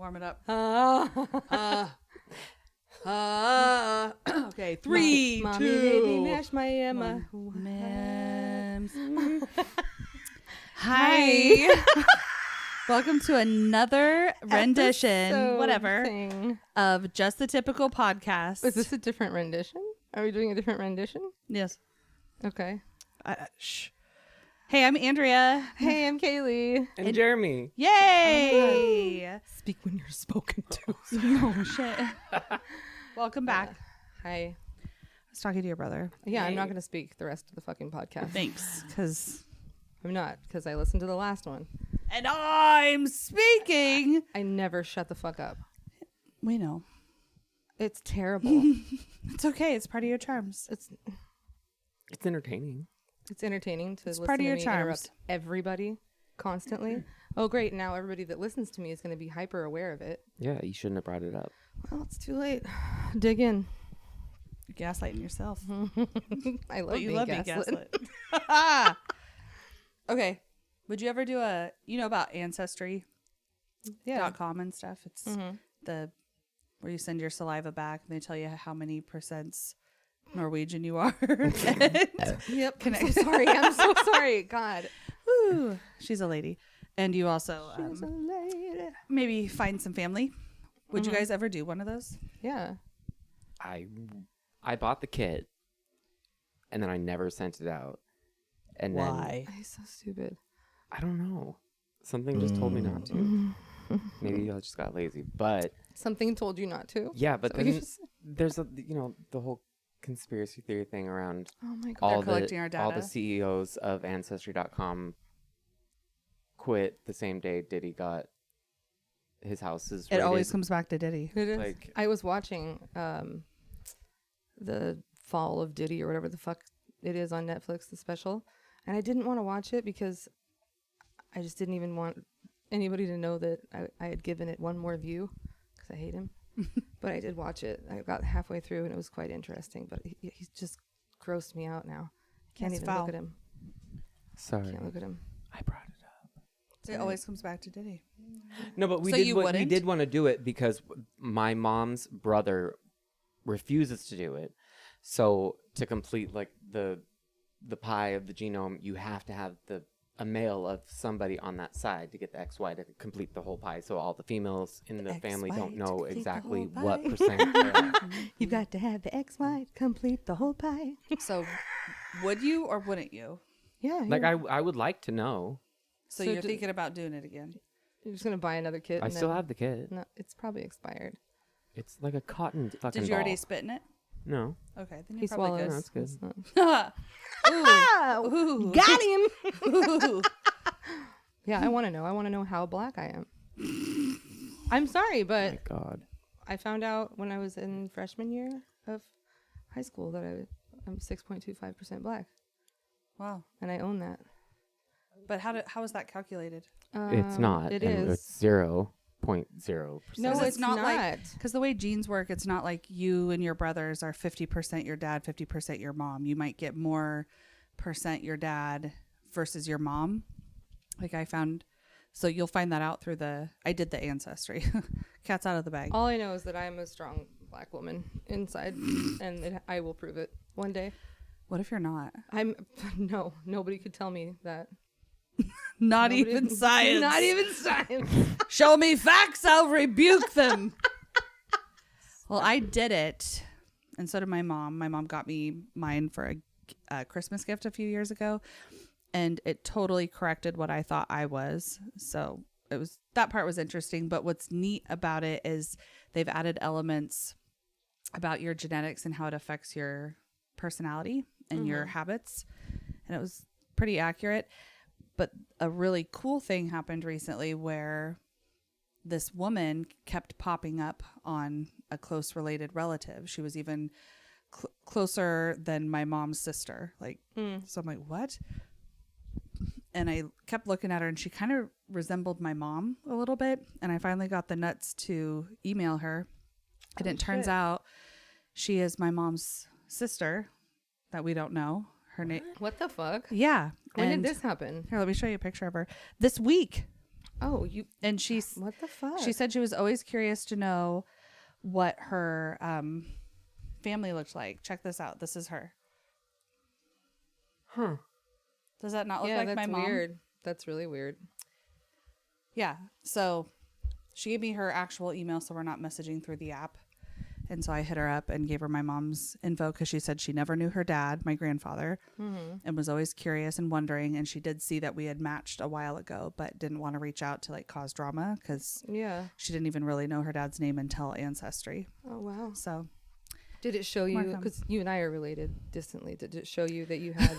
Warm it up. Okay, 3, Mommy 2, made me mash my Emma. Mems. Hi. Welcome to another rendition, of Just the Typical Podcast. Is this a different rendition? Are we doing a different rendition? Yes. Okay. Shh. Hey, I'm Andrea. Hey, I'm Kaylee. And Jeremy. Yay! Speak when you're spoken to. Oh, shit. Welcome back. Hi. I was talking to your brother. Yeah, I'm not going to speak the rest of the fucking podcast. Thanks, because I'm not, because I listened to the last one. And I'm speaking. I never shut the fuck up. We know. It's terrible. It's okay. It's part of your charms. It's entertaining. It's entertaining to listen part of to your me charms. interrupt everybody constantly. Oh, great. Now everybody that listens to me is going to be hyper aware of it. Yeah, you shouldn't have brought it up. Well, it's too late. Dig in. You're gaslighting yourself. I love But you being love being gaslit. gaslit. Okay. Would you ever do about Ancestry.com and stuff? It's where you send your saliva back and they tell you how many percents Norwegian you are. Yep. I'm so sorry. I'm so sorry. God. Woo. She's a lady. And you also She's a lady. maybe find some family. Would you guys ever do one of those? Yeah. I bought the kit and then I never sent it out. And Why? He's so stupid. I don't know. Something just told me not to. Maybe I just got lazy. But Something told you not to. yeah, but So you then just- there's the whole conspiracy theory thing around Oh my God. all collecting our all the data. CEOs of Ancestry.com quit the same day Diddy got his houses It raided. always comes back to Diddy. It is. Like- I was watching the Fall of Diddy or whatever the fuck it is on Netflix, the special, and I didn't want to watch it because I just didn't even want anybody to know that I had given it one more view because I hate him. But I did watch it. I got halfway through and it was quite interesting, but he's just grossed me out now. I can't That's even foul. look at him. Sorry. Can't look at him. I brought it up. It always comes back to Diddy. No, but we So you we wouldn't? did want to do it because my mom's brother refuses to do it. So to complete like the pie of the genome, you have to have a male of somebody on that side to get the XY to complete the whole pie. So all the females in the family XY don't to know complete the exactly whole what pie. percent. they're- You've got to have the XY to complete the whole pie. So would you or wouldn't you? Yeah. Like I would like to know. So, So you're do- thinking about doing it again. You're just gonna buy another kit. I and still then- have the kit. No, it's probably expired. It's like a cotton fucking Did you already ball. spit in it? No. Okay, then He you're probably swallowed. No, that's good. Ooh. Got him. Ooh. Yeah, I want to know. I want to know how black I am. I'm sorry, Oh but my God. I found out when I was in freshman year of high school that I'm 6.25% black, Wow. and I own that. But how is that calculated? It's not. It and is. It's 0.0%. No, it's it's not not. like- Because the way genes work, it's not like you and your brothers are 50% your dad, 50% your mom. You might get more percent your dad versus your mom. Like I found, so you'll find that out through I did the ancestry. Cat's out of the bag. All I know is that I'm a strong black woman inside, and I will prove it one day. What if you're not? No, nobody could tell me that. Not Nobody- even science. Not even science. Show me facts, I'll rebuke them. Well, I did it, and so did my mom. My mom got me mine for a Christmas gift a few years ago, and it totally corrected what I thought I was. So that part was interesting. But what's neat about it is they've added elements about your genetics and how it affects your personality and your habits, and it was pretty accurate. But a really cool thing happened recently where this woman kept popping up on a close related relative. She was even closer than my mom's sister. So I'm like, what? And I kept looking at her and she kind of resembled my mom a little bit. And I finally got the nuts to email her. And it turns out she is my mom's sister that we don't know. Her name. What the fuck? Yeah. When And did this happen? here, let me show you a picture of her. This week. Oh, you. And What the fuck? she said she was always curious to know what her family looked like. Check this out. This is her. Huh. Does that not look yeah, like that's my mom? weird. That's really weird. Yeah. So she gave me her actual email, so we're not messaging through the app. And so I hit her up and gave her my mom's info because she said she never knew her dad, my grandfather, and was always curious and wondering. And she did see that we had matched a while ago, but didn't want to reach out to like cause drama because Yeah. she didn't even really know her dad's name until Ancestry. Oh, wow. So Did it show you, because you and I are related distantly, did it show you that you had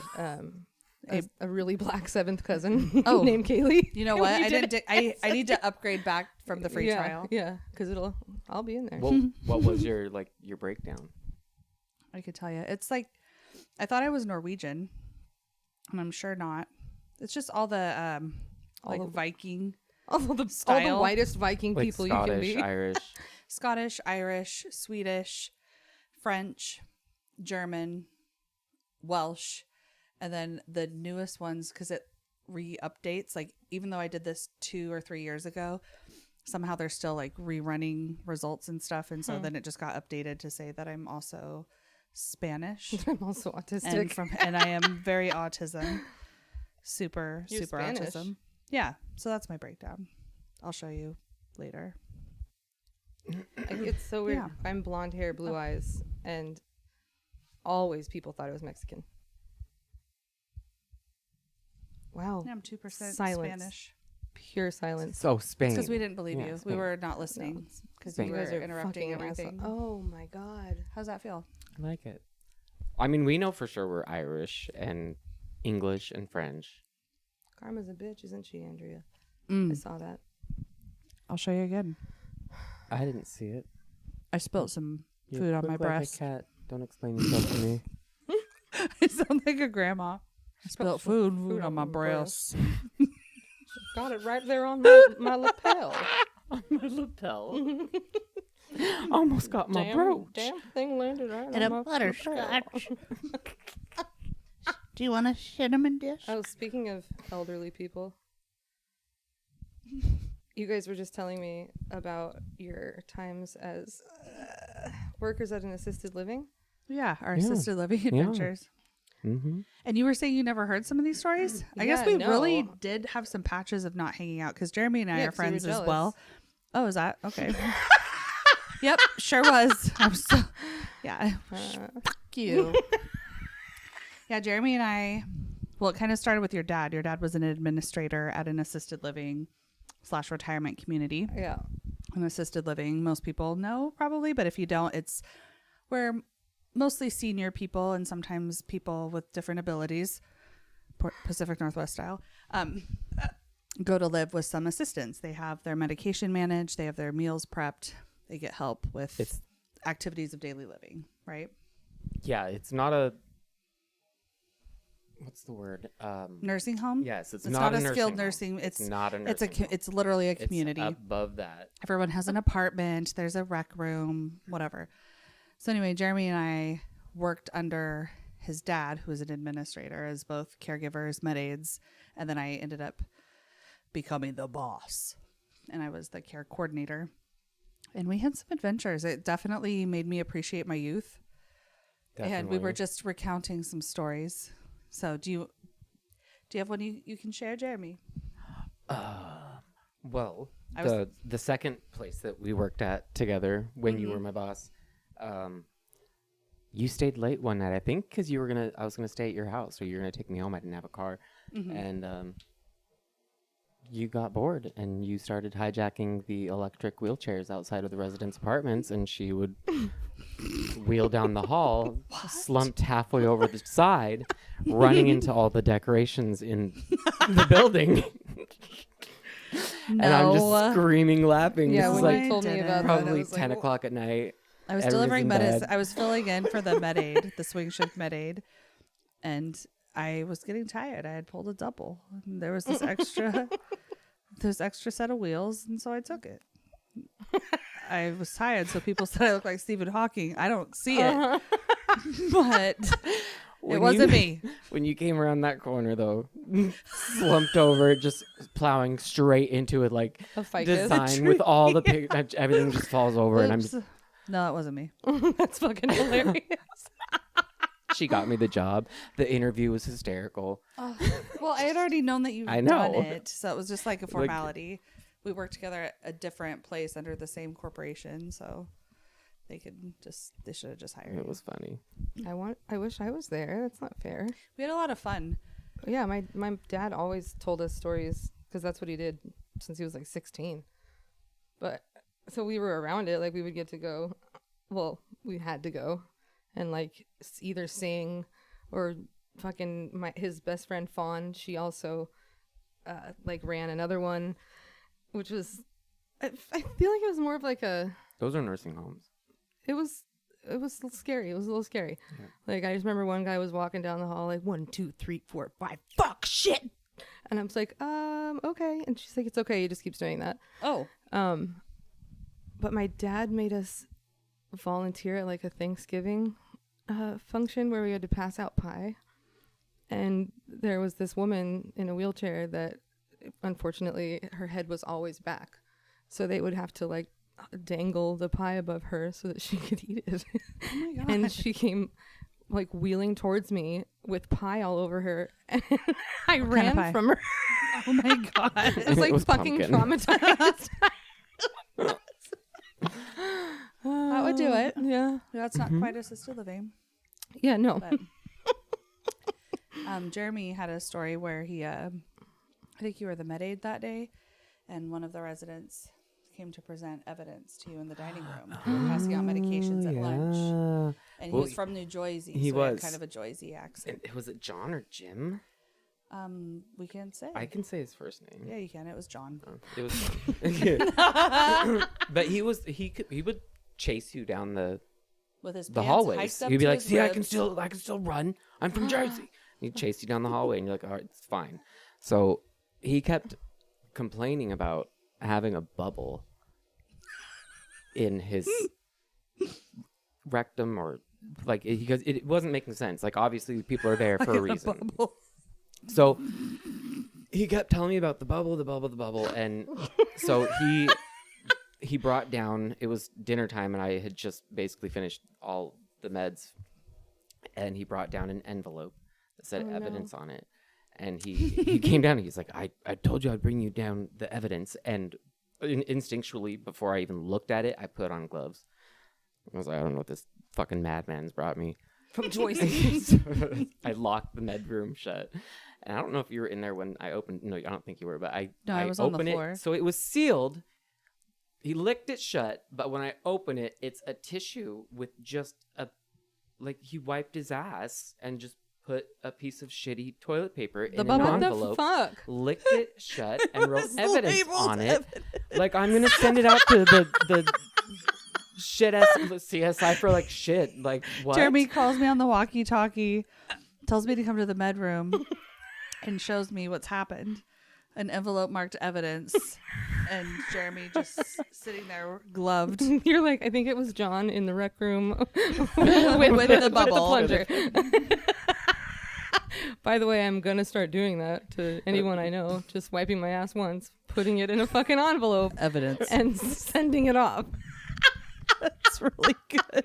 a really black seventh cousin named Kaylee? you know what? I need to upgrade back from the free trial. Yeah, because I'll be in there. What was your breakdown? I could tell you. It's like, I thought I was Norwegian, and I'm sure not. It's just all the Viking all the style. whitest Viking Like people Scottish, you can be. Irish. Scottish, Irish, Swedish, French, German, Welsh, and then the newest ones, because it re-updates. Like, even though I did this 2 or 3 years ago, somehow they're still like rerunning results and stuff. And so then it just got updated to say that I'm also Spanish. I'm also autistic. And I am very autism. Super You're super Spanish. autism. Yeah. So that's my breakdown. I'll show you later. It's so weird. Yeah. I'm blonde hair, blue eyes, and always people thought I was Mexican. Wow. Yeah, I'm 2% Silence. Spanish. Pure silence. So Spain. Because we didn't believe Yeah, you. Spain. We were not listening because you Spain. guys You are guys are interrupting fucking everything. Oh my god. How's that feel? I like it. I mean, we know for sure we're Irish and English and French. Karma's a bitch, isn't she, Andrea? Mm. I saw that. I'll show you again. I didn't see it. I spilled some You food on look my like breast. a cat. Don't explain yourself to me. I sound like a grandma. I spilled food on my breast. Got it right there on my lapel. On my lapel. Almost got my brooch. Damn thing landed right And on a my butterscotch. Do you want a cinnamon dish? Oh, speaking of elderly people, you guys were just telling me about your times as workers at an assisted living. Yeah, our Yeah. assisted living adventures. Mm-hmm. And you were saying you never heard some of these stories? I guess Yeah, we no. really did have some patches of not hanging out because Jeremy and I Yeah, are 'cause you were friends as jealous. well. Oh, is that? Okay. Yep, sure was. I'm so, yeah. Fuck you. Yeah, Jeremy and I, well, it kind of started with your dad. Your dad was an administrator at an assisted living / retirement community. Yeah. An assisted living, most people know probably, but if you don't, it's where mostly senior people and sometimes people with different abilities, Pacific Northwest style, go to live with some assistance. They have their medication managed, they have their meals prepped, they get help with activities of daily living, right? Yeah, it's not a. What's the word? Nursing home? Yes, it's not not a skilled home. nursing. It's not a nursing home. It's literally a community. It's above that. Everyone has an apartment. There's a rec room, whatever. So anyway, Jeremy and I worked under his dad, who was an administrator, as both caregivers, med aides, and then I ended up becoming the boss, and I was the care coordinator. And we had some adventures. It definitely made me appreciate my youth. Definitely. And we were just recounting some stories. So do you have one you can share, Jeremy? Well, I was- the second place that we worked at together when you were my boss, you stayed late one night, I think, because I was gonna stay at your house, or you were gonna take me home. I didn't have a car, and you got bored and you started hijacking the electric wheelchairs outside of the residents' apartments, and she would wheel down the hall, slumped halfway over the side, running into all the decorations in the building. And I'm just screaming, laughing. Yeah, This is when like you told me about that, I probably was like, 10 o'clock at night. I was Everyone's delivering in medicine. bed. I was filling in for the med aid, the swing shift med aid, and I was getting tired. I had pulled a double. And there was this extra set of wheels, and so I took it. I was tired, so people said I look like Stephen Hawking. I don't see it, but it wasn't me. When you came around that corner, though, slumped over, just plowing straight into it, like A ficus. design with all the everything just falls over, and I'm just. No, it wasn't me. That's fucking hilarious. She got me the job. The interview was hysterical. Well, I had already known that you've I done know. it, so it was just like a formality. We worked together at a different place under the same corporation, so they should have just hired It you. was funny. I wish I was there. That's not fair. We had a lot of fun. Yeah, my dad always told us stories because that's what he did since he was like 16. But so we were around it, like we would get to go. Well, we had to go and like either sing or fucking his best friend Fawn. She also like ran another one, which was I feel like it was more of like Those are nursing homes. it was a little scary. It was a little scary. Yeah. Like I just remember one guy was walking down the hall like 1, 2, 3, 4, 5. Fuck shit. And I was like, okay. And she's like, it's okay. You just keep doing that. Oh, But my dad made us volunteer at like a Thanksgiving function where we had to pass out pie. And there was this woman in a wheelchair that unfortunately her head was always back. So they would have to like dangle the pie above her so that she could eat it. oh my god! And she came like wheeling towards me with pie all over her. And I What kind of ran pie? from her. Oh my god! I was like It was fucking pumpkin. traumatized. That would do it. Yeah. That's not Mhm. quite assisted living. Yeah, no. But Jeremy had a story where he, I think you were the med aid that day, and one of the residents came to present evidence to you in the dining room. You were passing out medications at lunch, and he Well, was from New Jersey. he so he had was. kind of a Jersey accent. Was it John or Jim? We can't say. I can say his first name. Yeah, you can. It was John. Oh, it was John. But he would chase you down the With his the pants hallways. hiked up He'd be to like, his "See, I ribs. can still run. I'm from Jersey." He'd chase you down the hallway, and you're like, "All right, it's fine." So he kept complaining about having a bubble in his rectum, or like because it wasn't making sense. Like obviously, people are there for a reason. So he kept telling me about the bubble, and so he brought down. It was dinner time, and I had just basically finished all the meds, and he brought down an envelope that said evidence on it, and he came down. And he's like, I told you I'd bring you down the evidence, and instinctually, before I even looked at it, I put on gloves. I was like, I don't know what this fucking madman's brought me. From Joyce. So I locked the med room shut. And I don't know if you were in there when I opened. No, I don't think you were. But I was on the opened floor. it. So it was sealed. He licked it shut. But when I open it, it's a tissue with just he wiped his ass and just put a piece of shitty toilet paper in an bubble? What the envelope. fuck? Licked it shut and wrote evidence labeled on it. Like I'm gonna send it out to the shit ass CSI for like shit. Like what? Jeremy calls me on the walkie-talkie, tells me to come to the med room, and shows me what's happened. An envelope marked evidence, and Jeremy just sitting there gloved. You're like, I think it was John in the rec room with the bubble. plunger. By the way, I'm going to start doing that to anyone I know. Just wiping my ass once, putting it in a fucking envelope, Evidence. and sending it off. That's really good.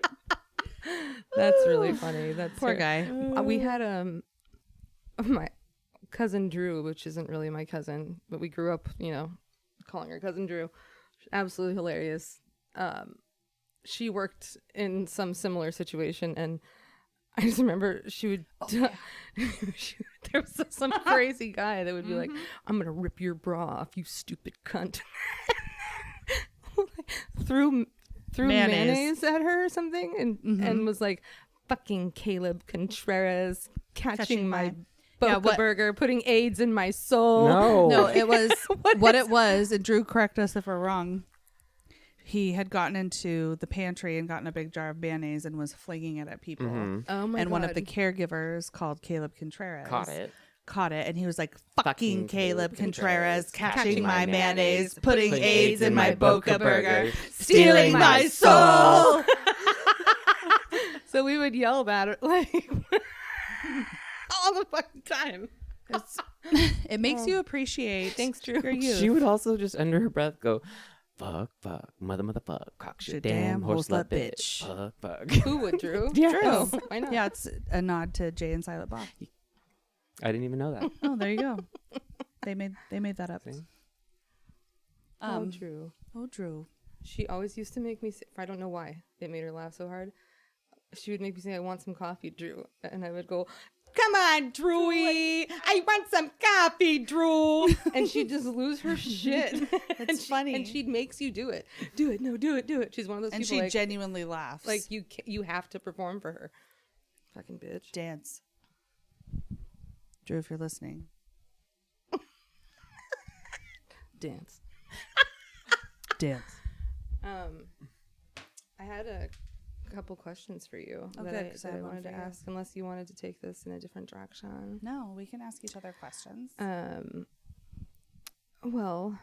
That's really funny. That's Poor guy. We had my cousin Drew, which isn't really my cousin, but we grew up, calling her cousin Drew. Absolutely hilarious. She worked in some similar situation, and I just remember she would. There was some crazy guy that would be like, "I'm gonna rip your bra off, you stupid cunt." threw mayonnaise at her or something, and was like, "Fucking Caleb Contreras catching my Boca burger, putting AIDS in my soul." No, it was what it was, and Drew, correct us if we're wrong. He had gotten into the pantry and gotten a big jar of mayonnaise and was flinging it at people. Oh my And God. one of the caregivers called Caleb Contreras Caught it. and he was like, fucking Caleb Contreras catching my my mayonnaise, mayonnaise, putting AIDS in my Boca burger, stealing my soul. So we would yell about it like all the fucking time. It makes you appreciate. Thanks, Drew. Your youth. She would also just under her breath go, fuck, motherfuck, cock shit, damn, horse slut, bitch. Fuck. Who would, Drew? Yes. Drew. Why not? Yeah, it's a nod to Jay and Silent Bob. I didn't even know that. Oh, there you go. They made that up. See? Drew. Oh, Drew. She always used to make me say, I don't know why it made her laugh so hard. She would make me say, I want some coffee, Drew. And I would go, come on, Drewy. I want some coffee, Drew. And she'd just lose her shit. It's funny. And she makes you do it. Do it. No, do it. Do it. She's one of those And people she like, genuinely laughs. like you have to perform for her. Fucking bitch. Dance. Drew, if you're listening. Dance. Dance. I had a couple questions for you Oh, that good, I, 'cause I that I have one wanted to for you. ask, unless you wanted to take this in a different direction. No, we can ask each other questions. Well,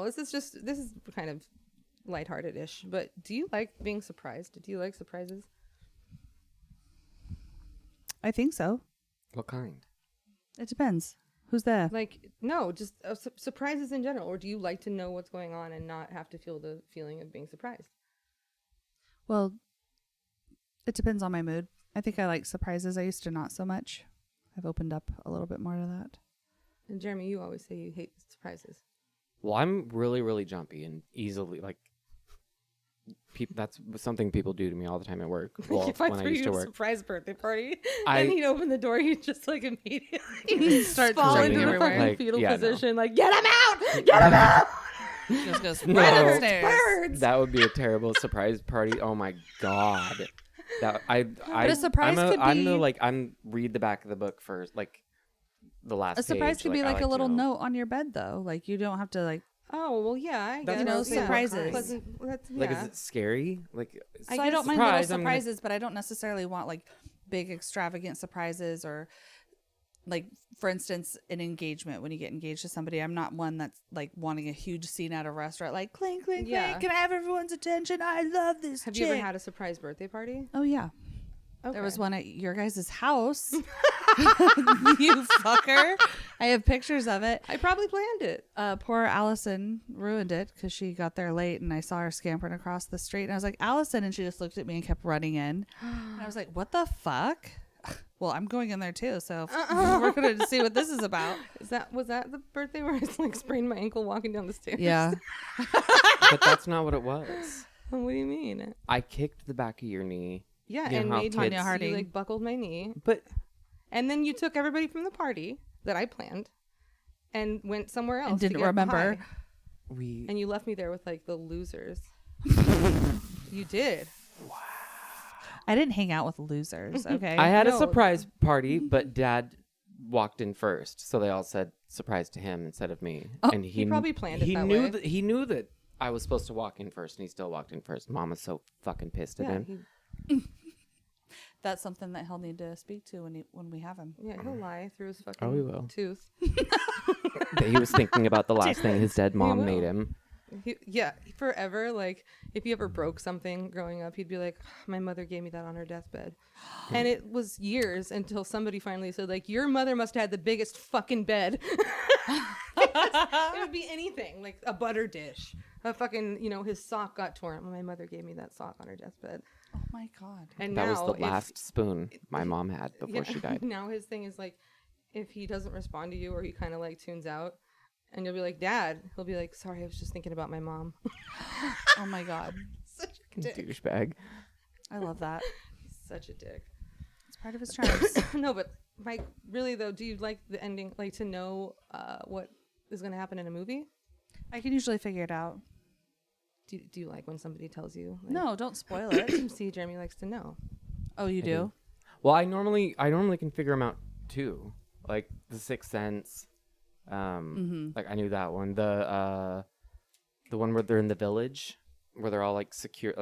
this is kind of lighthearted-ish, but do you like being surprised? Do you like surprises? I think so. What kind? It depends. Who's there? Like, no, just surprises in general, or do you like to know what's going on and not have to feel the feeling of being surprised? Well, it depends on my mood. I think I like surprises. I used to not so much. I've opened up a little bit more to that. And Jeremy, you always say you hate surprises. Well, I'm really, really jumpy and easily like. That's something people do to me all the time at work. Well, if I when I threw used you to a work, surprise birthday party, I- and he'd open the door, he'd just like immediately Start fall draining into the everywhere. fucking Like, fetal yeah, no. position, like, get him out! Get him out! Just goes No. right upstairs. Birds! that would be a terrible surprise party. Oh my god! That a surprise could I'm read the back of the book first, like the last. A surprise page, could be I like a to little know. note on your bed, though. Like you don't have to like. Oh, well, yeah, I That's guess. You know, what I'm saying. surprises. Pleasant, that's, Like, yeah. is it scary? Like, So I don't mind little surprise, I'm gonna- surprises, but I don't necessarily want like big extravagant surprises or like, for instance, an engagement. When you get engaged to somebody, I'm not one that's like wanting a huge scene at a restaurant, like clink, clink, Yeah. clink. Can I have everyone's attention? I love this. Have you ever had a surprise birthday party? Oh yeah. Okay. There was one at your guys' house. You fucker. I have pictures of it. I probably planned it. Poor Allison ruined it because she got there late and I saw her scampering across the street. And I was like, Allison. And she just looked at me and kept running in. And I was like, what the fuck? Well, I'm going in there too. So we're going to see what this is about. Was that the birthday where I like sprained my ankle walking down the stairs? Yeah. But that's not what it was. What do you mean? I kicked the back of your knee. Yeah, You and know how made Tanya you Harding- like buckled my knee. But And then you took everybody from the party that I planned and went somewhere else. And to didn't get remember. we. And you left me there with like the losers. You did. I didn't hang out with losers. Okay. I had a No. surprise party, but Dad walked in first, so they all said surprise to him instead of me. Oh, and he probably planned it He that knew way. that he knew that I was supposed to walk in first, and he still walked in first. Mom was so fucking pissed at Yeah, him. That's something that he'll need to speak to when we have him. he'll lie through his fucking Oh, he will. tooth. That he was thinking about the last thing his dead mom will. made him. Forever. Like, if he ever broke something growing up, he'd be like, my mother gave me that on her deathbed. And it was years until somebody finally said, like, your mother must have had the biggest fucking bed. It would be anything, like a butter dish. A fucking, his sock got torn. Well, my mother gave me that sock on her deathbed. Oh my God. And That now, was the if- last spoon my mom had before she died. Now his thing is like, if he doesn't respond to you or he kind of like tunes out, and you'll be like, Dad, he'll be like, sorry, I was just thinking about my mom. Oh my God. Such a dick. Douchebag. I love that. Such a dick. It's part of his charms. No, but Mike, really though, do you like the ending, like to know what is going to happen in a movie? I can usually figure it out. Do you like when somebody tells you? Like, No, don't spoil it. See, Jeremy likes to know. Oh, you do? Well, I normally can figure them out too, like The Sixth Sense. Like I knew that one. The one where they're in the village, where they're all like secure.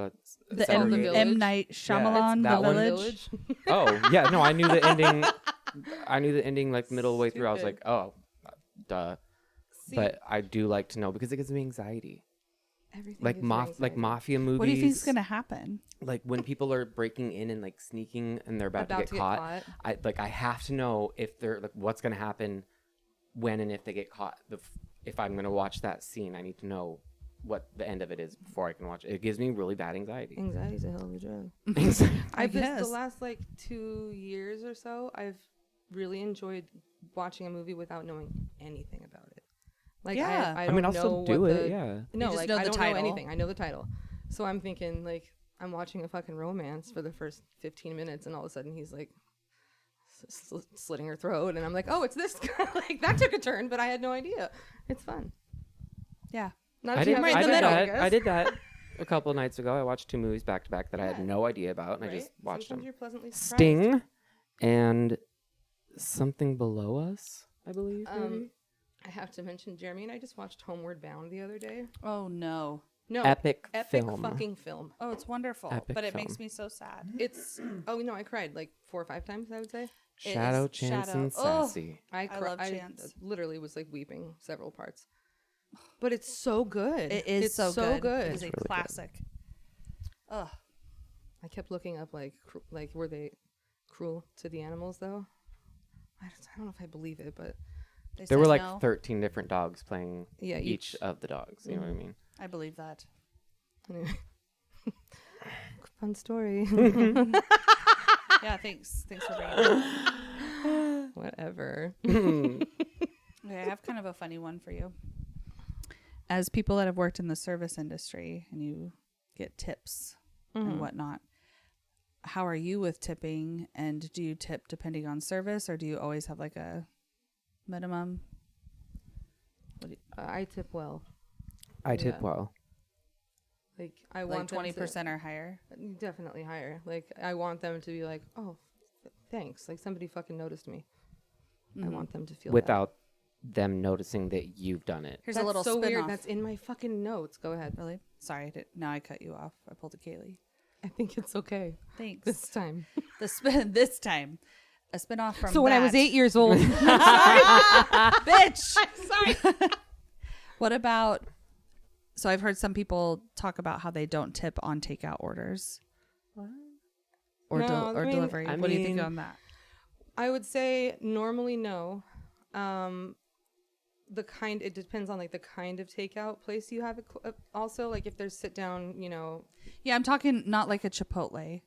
The segregated. M. Night Shyamalan, that The one. Village. Oh yeah, no, I knew the ending. I knew the ending like middle way through. I was like, Stupid. oh, duh. See, But I do like to know because it gives me anxiety. Everything like gives me anxiety. mafia movies. What do you think's gonna happen? Like when people are breaking in and like sneaking and they're about to get caught. I have to know if they're like what's gonna happen when and if they get caught. If I'm gonna watch that scene, I need to know what the end of it is before I can watch it. It gives me really bad anxiety. Anxiety's a hell of a drug. I guess. The last like 2 years or so, I've really enjoyed watching a movie without knowing anything about it. Like Yeah. I don't I'll know still do what it. the, Yeah. No, just like know I the don't title. know anything. I know the title. So I'm thinking like I'm watching a fucking romance for the first 15 minutes and all of a sudden he's like slitting her throat and I'm like, "Oh, it's this guy." Like that took a turn, but I had no idea. It's fun. Yeah. Not I if you did, have right in it the together, middle. that. I did that a couple of nights ago. I watched 2 movies back to back that I had Yeah. no idea about, and I Right? just watched Sometimes them. you're pleasantly surprised. Sting and Something Below Us, I believe. Maybe? I have to mention Jeremy and I just watched Homeward Bound the other day. Oh no. No, Epic film. fucking film. Oh, it's wonderful, Epic but it film. makes me so sad. It's oh no, I cried like 4 or 5 times. I would say Shadow, is Chance, Shadow. and Oh. Sassy. I love Chance. literally was like weeping several parts. But it's so good. It is it's so good. It is a really good. classic. Ugh. I kept looking up like were they cruel to the animals though? I don't know if I believe it, but They There were said like no. 13 different dogs playing yeah, each of the dogs. You know what I mean? I believe that. Anyway. Fun story. Yeah, thanks. Thanks for bringing it up. Whatever. Okay, I have kind of a funny one for you. As people that have worked in the service industry and you get tips and whatnot, how are you with tipping? And do you tip depending on service, or do you always have like a minimum? I tip well. I tip Yeah. well. Like I Like want them 20% or higher? definitely higher. Like I want them to be like, "Oh, thanks." Like somebody fucking noticed me. I want them to feel that. Without them noticing that you've done it. Here's That's a little so spin weird. off. That's in my fucking notes. Go ahead. Really? Sorry, now I cut you off. I pulled a Kaylee. I think it's okay Thanks. this time. The spin this time. A spin off from So when I was that. 8 years old, Bitch. I'm sorry. What about, so I've heard some people talk about how they don't tip on takeout orders. What? Or, No, or I mean, delivery. I What do you think mean- on that? I would say normally no. It depends on like the kind of takeout place you have. Also, like if there's sit down, Yeah, I'm talking not like a Chipotle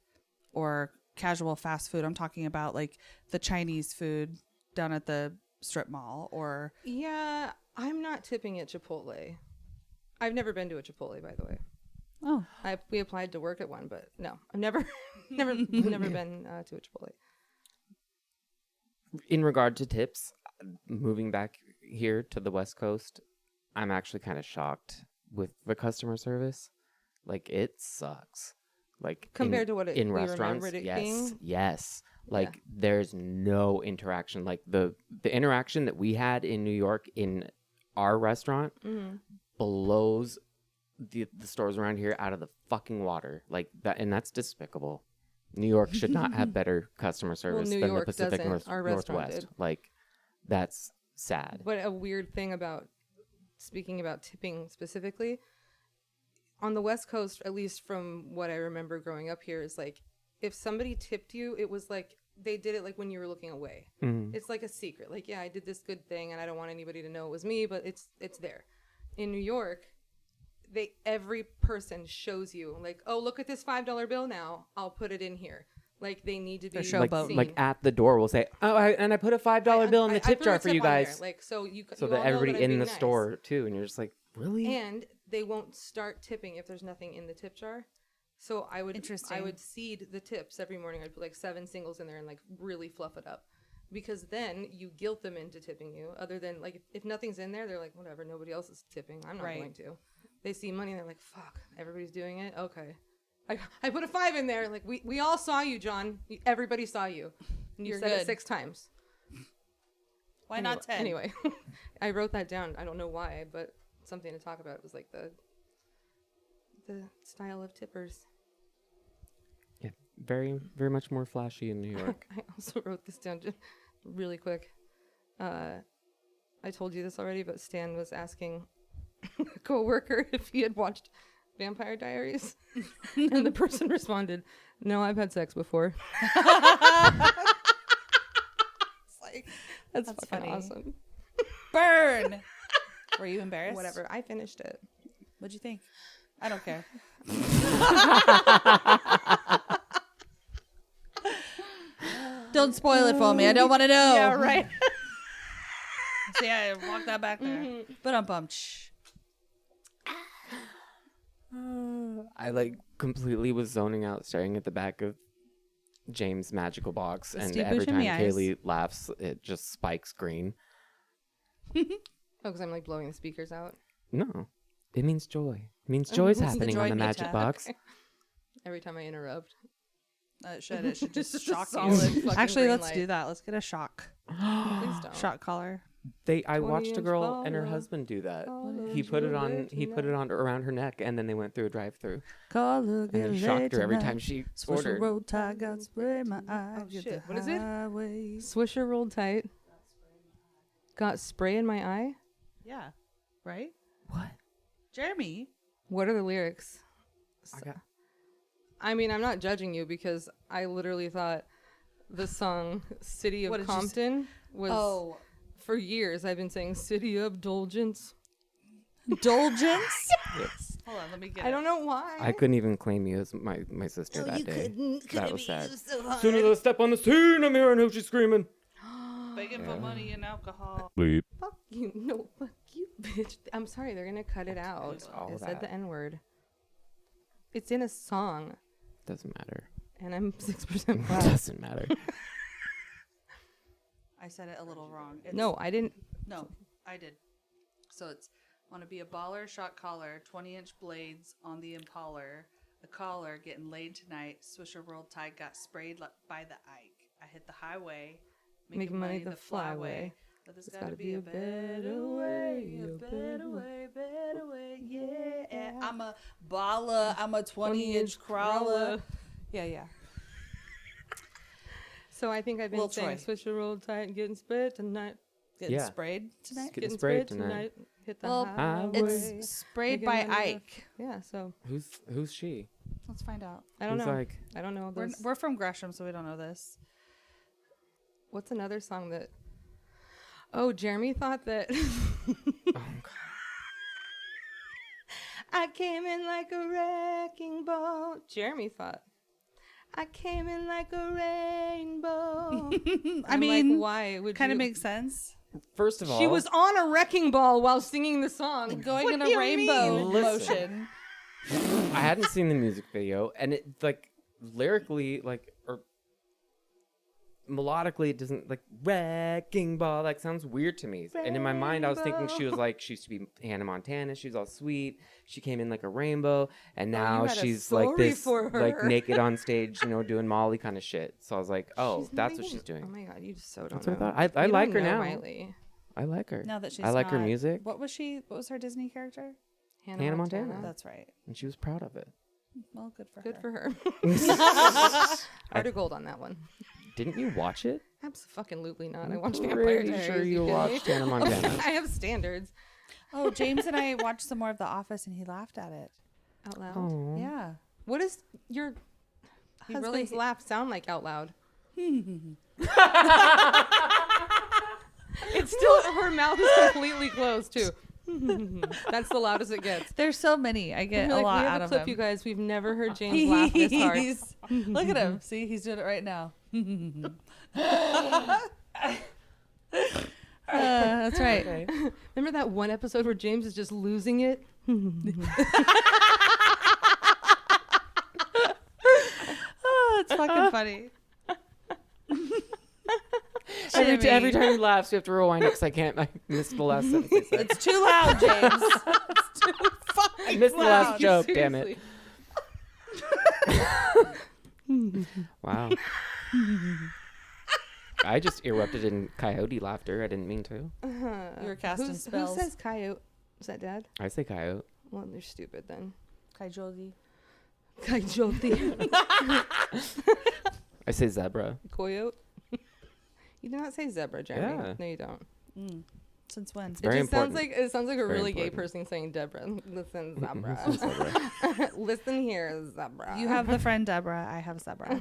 or casual fast food. I'm talking about like the Chinese food down at the strip mall or. Yeah, I'm not tipping at Chipotle. I've never been to a Chipotle, by the way. Oh, We applied to work at one, but no, I've never been to a Chipotle. In regard to tips, moving back here to the West Coast, I'm actually kind of shocked with the customer service. Like it sucks. Like Compared to what in we restaurants, remembered it yes, being? yes. Like there's no interaction. Like the interaction that we had in New York in our restaurant blows the stores around here out of the fucking water. Like that, and that's despicable. New York should not have better customer service New than York the Pacific doesn't. Our restaurant Northwest. did. Like that's sad. But a weird thing about speaking about tipping specifically on the West Coast, at least from what I remember growing up here, is like if somebody tipped you, it was like they did it like when you were looking away. It's like a secret. Like, yeah, I did this good thing and I don't want anybody to know it was me, but it's there. In New York, every person shows you like, oh, look at this $5 bill now. I'll put it in here. Like they need to be showboat. seen. Like at the door, we'll say, "Oh, I put a $5 bill in the I tip threw jar a for tip you on there, guys," like so you so all that know everybody I'm in being the nice. store too, and you're just like, really? And they won't start tipping if there's nothing in the tip jar. So I would seed the tips every morning. I'd put like 7 singles in there and like really fluff it up, because then you guilt them into tipping you. Other than like if nothing's in there, they're like, whatever, nobody else is tipping. I'm not going to. They see money and they're like, fuck, everybody's doing it. Okay, I put a 5 in there. Like we all saw you, John. Everybody saw you. And you You're said good. it 6 times. Why not 10? Anyway, I wrote that down. I don't know why, but something to talk about was like the style of tippers. Yeah, very, very much more flashy in New York. I also wrote this down just really quick. I told you this already, but Stan was asking coworker if he had watched Vampire Diaries, and the person responded, "No, I've had sex before." It's like that's fucking funny. awesome. Burn. Were you embarrassed? Whatever. I finished it. What'd you think? I don't care. Don't spoil it for me. I don't want to know. Yeah, right. See, I walked that back there. But I'm bummed. I like completely was zoning out, staring at the back of James' magical box, and Steve every time Buscemi eyes. Kaylee laughs, it just spikes green. Oh, because I'm like blowing the speakers out. No, it means joy. It means joy's the happening joy on the meter. magic box. Every time I interrupt. It should just Just shock solid you. fucking Actually, green let's light. do that. Let's get a shock. Please don't. Shock collar. I watched a 20-inch girl and her baller. husband do that. Baller. He put it on. He put it Tonight. on around her neck, and then they went through a drive-through, Collar, and it shocked her every time she Swish ordered. roll tide, got spray in my eye. Oh, get shit. the What is it? highway. Swisher rolled tight. Got spray in my eye. Yeah. Right? What? Jeremy. What are the lyrics? I got- I mean, I'm not judging you because I literally thought the song "City What of did you Compton" was. Oh. For years, I've been saying "City of Indulgence." Indulgence? Yes. Hold on, let me get I don't know why. I couldn't even claim you as my sister that day. That was sad. So As soon as I step on the scene, I'm hearing who she's screaming. begging for money and alcohol. Bleep. Fuck you. No, fuck you, bitch. I'm sorry. They're going to cut it out. all I said that. the N-word. It's in a song, Doesn't matter. and I'm 6% black. Doesn't matter. I said it a little wrong. No, I didn't. No, I did. So it's want to be a baller, shot collar, 20-inch blades on the impaler, a collar, getting laid tonight, Swisher rolled tide, got sprayed by the Ike. I hit the highway, Making money the flyway. But there's gotta be a better way, better way, yeah. I'm a baller, I'm a 20-inch crawler. Yeah. So I think I've been Lil saying Troy. "Switch your roll tight and getting sprayed tonight." Getting Yeah. sprayed tonight? Getting sprayed tonight. Hit the Well, highway. It's sprayed by Making money the- Ike. Yeah, so Who's she? Let's find out. I don't Who's know. like- I don't know. Those. We're from Gresham, so we don't know this. What's another song that? Oh, Jeremy thought that. Oh, God. I came in like a wrecking ball. Jeremy thought. I came in like a rainbow. I I'm mean, like, why would kind you? of makes sense. First of all, She was on a wrecking ball while singing the song. Going What in do a you rainbow mean? motion. I hadn't seen the music video, and it like lyrically, like or melodically, it doesn't like wrecking ball. Like sounds weird to me. And in my mind, I was thinking she was like she used to be Hannah Montana. She was all sweet. She came in like a rainbow, and now had a she's like story this, for like her. naked on stage, doing Molly kind of shit. So I was like, oh, She's that's not what even- she's doing. Oh my god, you just so don't That's know. what I thought. I You like don't her know now. Riley. I like her. Now that she's I like her not- music, What was she? What was her Disney character? Hannah Montana. That's right. and she was proud of it. Well, good for Good her. for her. Heart of gold on that one. Didn't you watch it? Absolutely not. I I'm watched Vampire pretty Diaries. sure you kidding me? watched Hannah Montana. I have standards. Oh, James and I watched some more of The Office, and he laughed at it. Out loud. Oh. Yeah. What does your He husband's really- laugh sound like out loud? It's still her mouth is completely closed too. That's the loudest it gets. There's so many. I get Like, a lot we have out a of clip, him. you guys. We've never heard James laugh this hard. Look at him. See, he's doing it right now. That's right. Okay. Remember that one episode where James is just losing it? Oh, it's fucking funny. Every time he laughs, we have to rewind it because I missed the last sentence. I said. It's too loud, James. It's too fucking I missed the loud. last joke, damn it. Wow. I just erupted in coyote laughter. I didn't mean to. You were casting Who spells. says coyote? Is that Dad? I say coyote. Well, they're stupid then. Coyote. Coyote. I say zebra. Coyote. You do not say zebra, Jeremy. Yeah. No, you don't. Since when? It's very important. It sounds like a Very really gay important. person saying, Deborah, listen, Zebra. Listen, Zebra. Listen here, Zebra. You have the friend Deborah. I have Zebra.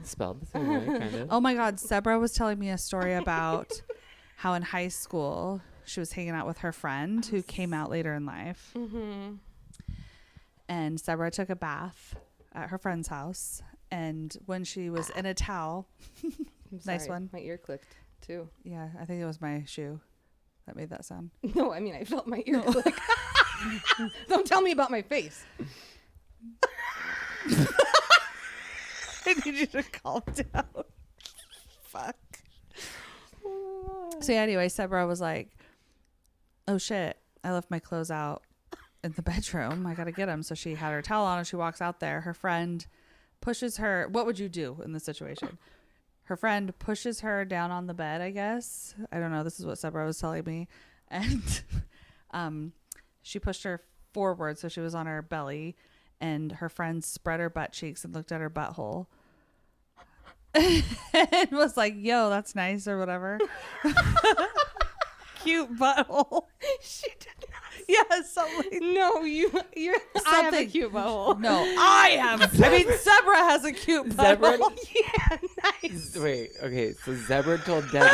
Spelled the same way, kind of. Oh my God. Zebra was telling me a story about how in high school she was hanging out with her friend who came out later in life. Mm-hmm. And Zebra took a bath at her friend's house. And when she was in a towel, nice one. My ear clicked too. Yeah, I think it was my shoe that made that sound. No, I mean, I felt my ear click. Don't tell me about my face. I need you to calm down. Fuck. So yeah, anyway, Zebra was like, oh shit, I left my clothes out in the bedroom. I got to get them. So she had her towel on and she walks out there. Her friend pushes her. What would you do in this situation? Her friend pushes her down on the bed, I guess. I don't know. This is what Zebra was telling me. And she pushed her forward. So she was on her belly. And her friend spread her butt cheeks and looked at her butthole. And was like, yo, that's nice or whatever. Cute butthole. She did not. Yeah, something. No, you're. I have a cute butthole. No, I have. I mean, Zebra has a cute Zebra? butthole. Yeah, nice. Wait, okay, so Zebra told Debbie.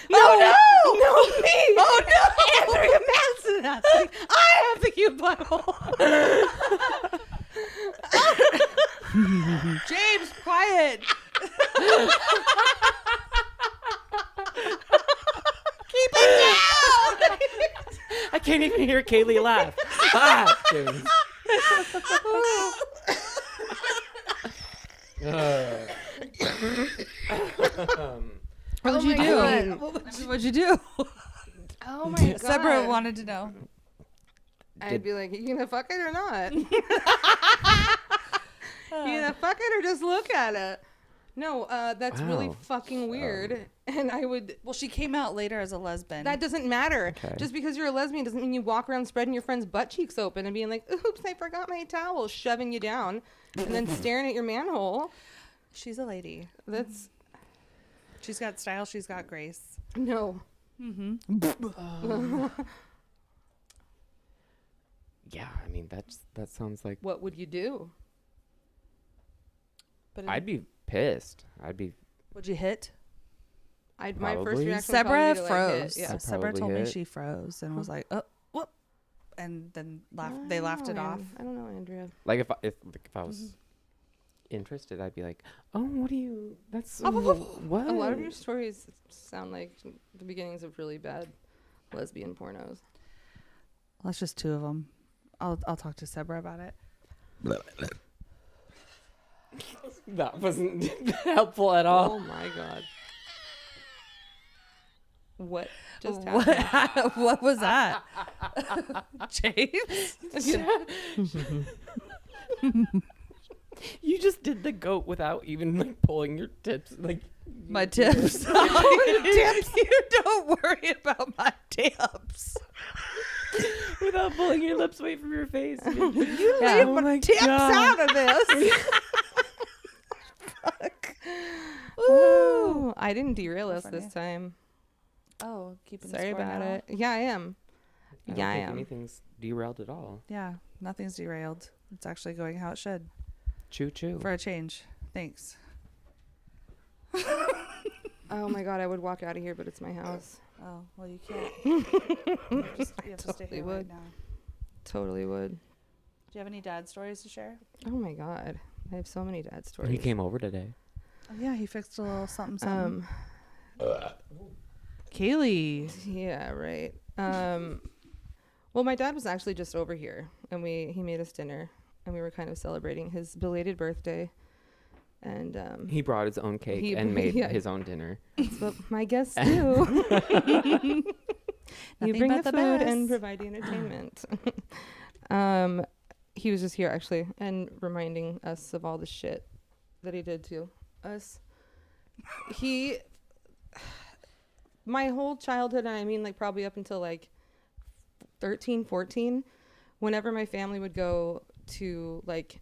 No, me. Oh no, Andrea Manson. I have the cute butthole. James, quiet. Keep it down. I can't even hear Kaylee laugh. Ah, James. What'd you do? God. What'd you do? Oh my god. Zebra wanted to know. I'd be like, you gonna fuck it or not? You gonna fuck it or just look at it? No, that's really Wow. fucking weird. And I would. Well, she came out later as a lesbian. That doesn't matter. Okay. Just because you're a lesbian doesn't mean you walk around spreading your friend's butt cheeks open and being like, oops, I forgot my towel, shoving you down, and then staring at your manhole. She's a lady. That's. She's got style. She's got grace. No. Mm-hmm. Yeah, I mean that sounds like What would you do? But I'd be pissed. I'd be would you hit? My first Probably. reaction Zebra would probably be to, like, froze. hit. Yeah. I'd Zebra probably told me hit. she froze and was like, oh, whoop, and then laughed. They laughed it off. I don't know, Andrea. like if I was interested, I'd be like, oh, what do you? That's what? A lot of your stories sound like the beginnings of really bad lesbian pornos. Well, that's just two of them. I'll talk to Zebra about it. That wasn't helpful at all. Oh my god. What just happened? What was that? James? You just did the goat without even like pulling your tips, like My tips. Tips. You don't worry about my tips. without pulling your lips away from your face. You Yeah. leave Oh my my tips God. out of this. Fuck. Ooh, I didn't derail So us funny. this time. Oh, keeping Sorry score about now. it. Yeah, I am. I don't Yeah, I think am. anything's derailed at all. Yeah, nothing's derailed. It's actually going how it should. Choo choo. For a change. Thanks. Oh my god, I would walk out of here, but it's my house. Oh, well, you can't. You have to stay totally here right would. now. Totally would. Do you have any dad stories to share? Oh my god, I have so many dad stories. He came over today. Oh, yeah, he fixed a little something, something. Um, Kaylee. yeah, right. Well, my dad was actually just over here, and he made us dinner, and we were kind of celebrating his belated birthday. And He brought his own cake He- and made yeah. his own dinner. that's what my guests do. You Nothing bring but the the food best. and provide the entertainment. He was just here actually and reminding us of all the shit that he did to us. My whole childhood, and I mean like probably up until like 13, 14, whenever my family would go to like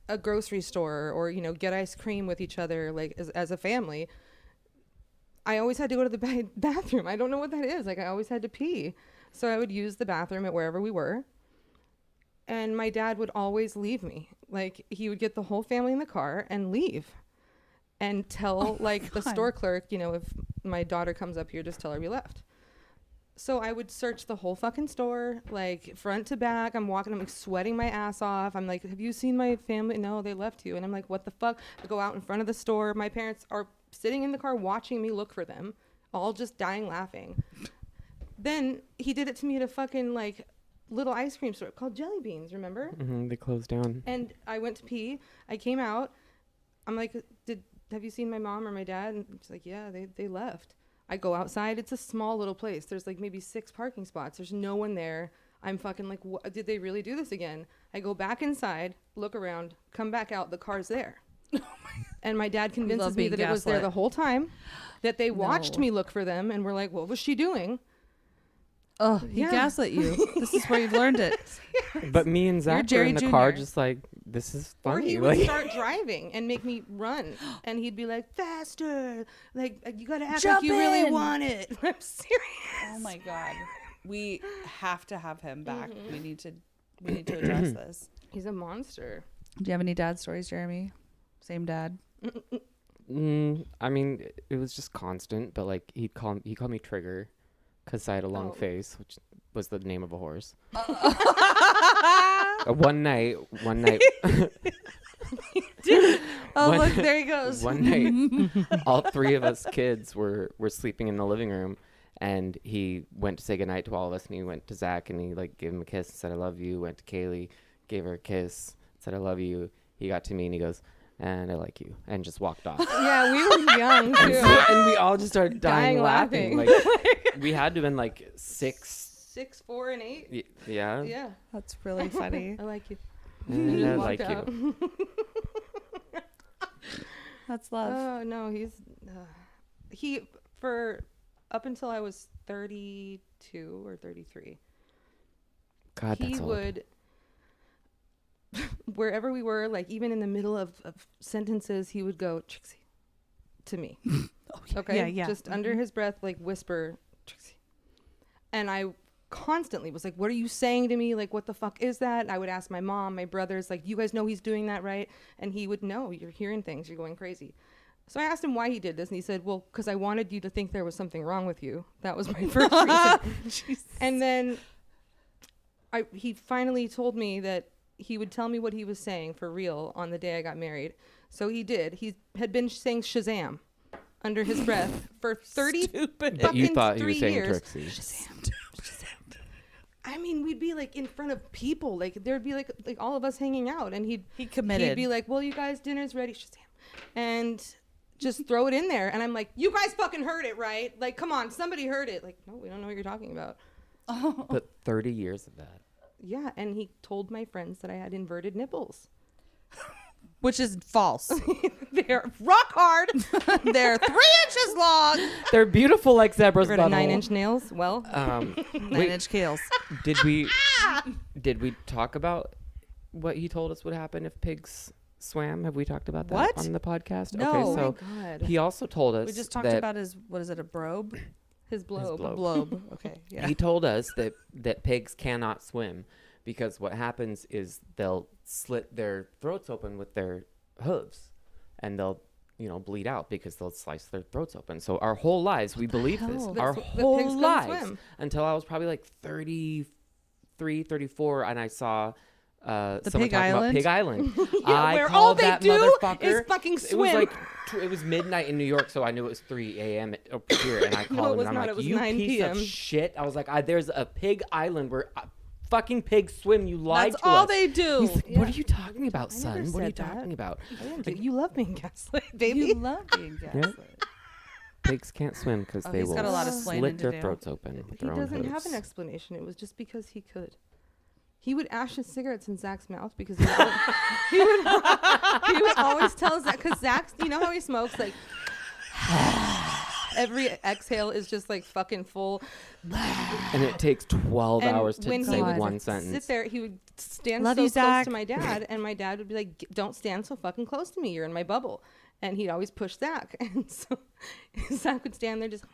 a grocery store or, you know, get ice cream with each other, like as a family, I always had to go to the bathroom. I don't know what that is. Like I always had to pee. So I would use the bathroom at wherever we were. And my dad would always leave me. Like he would get the whole family in the car and leave and tell the store clerk, you know, if my daughter comes up here, just tell her we left. So I would search the whole fucking store, like front to back. I'm walking, I'm like sweating my ass off. I'm like, have you seen my family? No, they left you. And I'm like, what the fuck? I go out in front of the store. My parents are sitting in the car watching me look for them, all just dying laughing. Then he did it to me at a fucking like little ice cream store called Jelly Beans, remember? Mm-hmm, they closed down. And I went to pee. I came out. I'm like, have you seen my mom or my dad? And she's like, yeah, they left. I go outside. It's a small little place. There's like maybe 6 parking spots. There's no one there. I'm fucking like, did they really do this again? I go back inside, look around, come back out. The car's there. And my dad convinces me that it was there the whole time, that they watched me look for them and were like, what was she doing? Oh, he gaslit you. This is where you learned it. But me and Zach were in the car just like, this is funny. Or he would start driving and make me run. And he'd be like, faster. Like, you got to act like you really want it. I'm serious. Oh, my God. We have to have him back. We need to address this. He's a monster. Do you have any dad stories, Jeremy? Same dad? I mean, it was just constant. But like, he called me Trigger. Because I had a long face, which was the name of a horse. One night. Look, there he goes. One night, all 3 of us kids were sleeping in the living room, and he went to say goodnight to all of us, and he went to Zach, and he like gave him a kiss and said, I love you. Went to Kaylee, gave her a kiss, said, I love you. He got to me, and he goes, and I like you, and just walked off. Yeah, we were young, too. And we all just started dying laughing. Like, we had to have been like 6, 4, and 8. Yeah. Yeah. That's really funny. I like you. And I like you. That's love. Oh, no, he, for up until I was 32 or 33. God, that's old. Would, wherever we were, like even in the middle of sentences, he would go, Trixie, to me. Okay? Yeah. Just under his breath, like whisper, Trixie. And I constantly was like, what are you saying to me? Like, what the fuck is that? I would ask my mom, my brothers, like, you guys know he's doing that, right? And he would know, you're hearing things, you're going crazy. So I asked him why he did this, and he said, well, because I wanted you to think there was something wrong with you. That was my first reason. And then he finally told me that he would tell me what he was saying for real on the day I got married. So he did. He had been saying Shazam under his breath for 30 fucking You thought he was 3 saying years. Trixie. Shazam. I mean, we'd be like in front of people. Like there'd be like all of us hanging out, and he committed. He'd be like, well, you guys, dinner's ready. Shazam. And just throw it in there. And I'm like, you guys fucking heard it, right? Like, come on, somebody heard it. Like, no, we don't know what you're talking about. Oh. But 30 years of that. Yeah, and he told my friends that I had inverted nipples. Which is false. They're rock hard. They're 3 inches long. They're beautiful like zebra's Rid butthole. of 9-inch nails. Well, 9-inch scales. Did we talk about what he told us would happen if pigs swam? Have we talked about that What? on the podcast? No. Okay, oh so my God. he also told us We just talked that about his, what is it, a brobe? His blobe. blobe. Globe. Okay. Yeah. he told us that pigs cannot swim because what happens is they'll slit their throats open with their hooves, and they'll bleed out because they'll slice their throats open. So our whole lives we believe this. hell? Our The pigs whole couldn't lives swim. until I was probably like 33, 34, and I saw someone Pig talking Island? about Pig Island. Yeah, I where all called they that do motherfucker. is fucking It was swim. like it was midnight in New York, so I knew it was 3 a.m. up here, and I called him was and I'm not. It like, was "You 9 piece of p.m. shit!" I was like, "There's a Pig Island where fucking pigs swim. You lied That's to all us." they do. He's like, what are you talking about, I never son? What are you said that. talking about? I didn't do- you love being gaslit, baby. You love being gaslit. Pigs can't swim because they he's will got a lot of slit explaining to their do. throats open with He their own doesn't have hooves. an explanation. It was just because he could. He would ash his cigarettes in Zach's mouth because he would always tell Zach, because Zach, you know how he smokes, like, every exhale is just like fucking full. And it takes 12 And hours to when say he would one sit sentence. there, he would stand Love so you, close Zach. to my dad, and my dad would be like, "Don't stand so fucking close to me. You're in my bubble." And he'd always push Zach, and so Zach would stand there just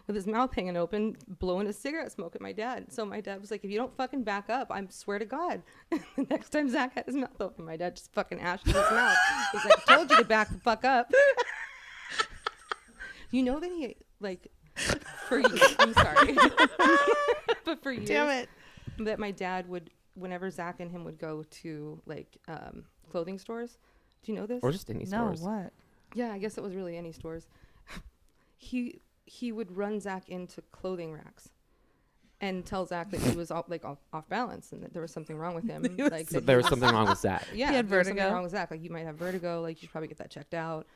with his mouth hanging open, blowing a cigarette smoke at my dad. So my dad was like, "If you don't fucking back up, I swear to God." The next time Zach had his mouth open, my dad just fucking ashed in his mouth. He's like, "I told you to back the fuck up." You know that he like for years. I'm sorry, but for years, Damn it. that my dad would, whenever Zach and him would go to like clothing stores. Do you know this? Or just any No, stores. what? Yeah, I guess it was really any stores. He would run Zach into clothing racks and tell Zach that he was off balance and that there was something wrong with him. Like So that there he was something wrong with Zach. Yeah, He had there was something vertigo. wrong with Zach. Like, you might have vertigo. Like, you should probably get that checked out.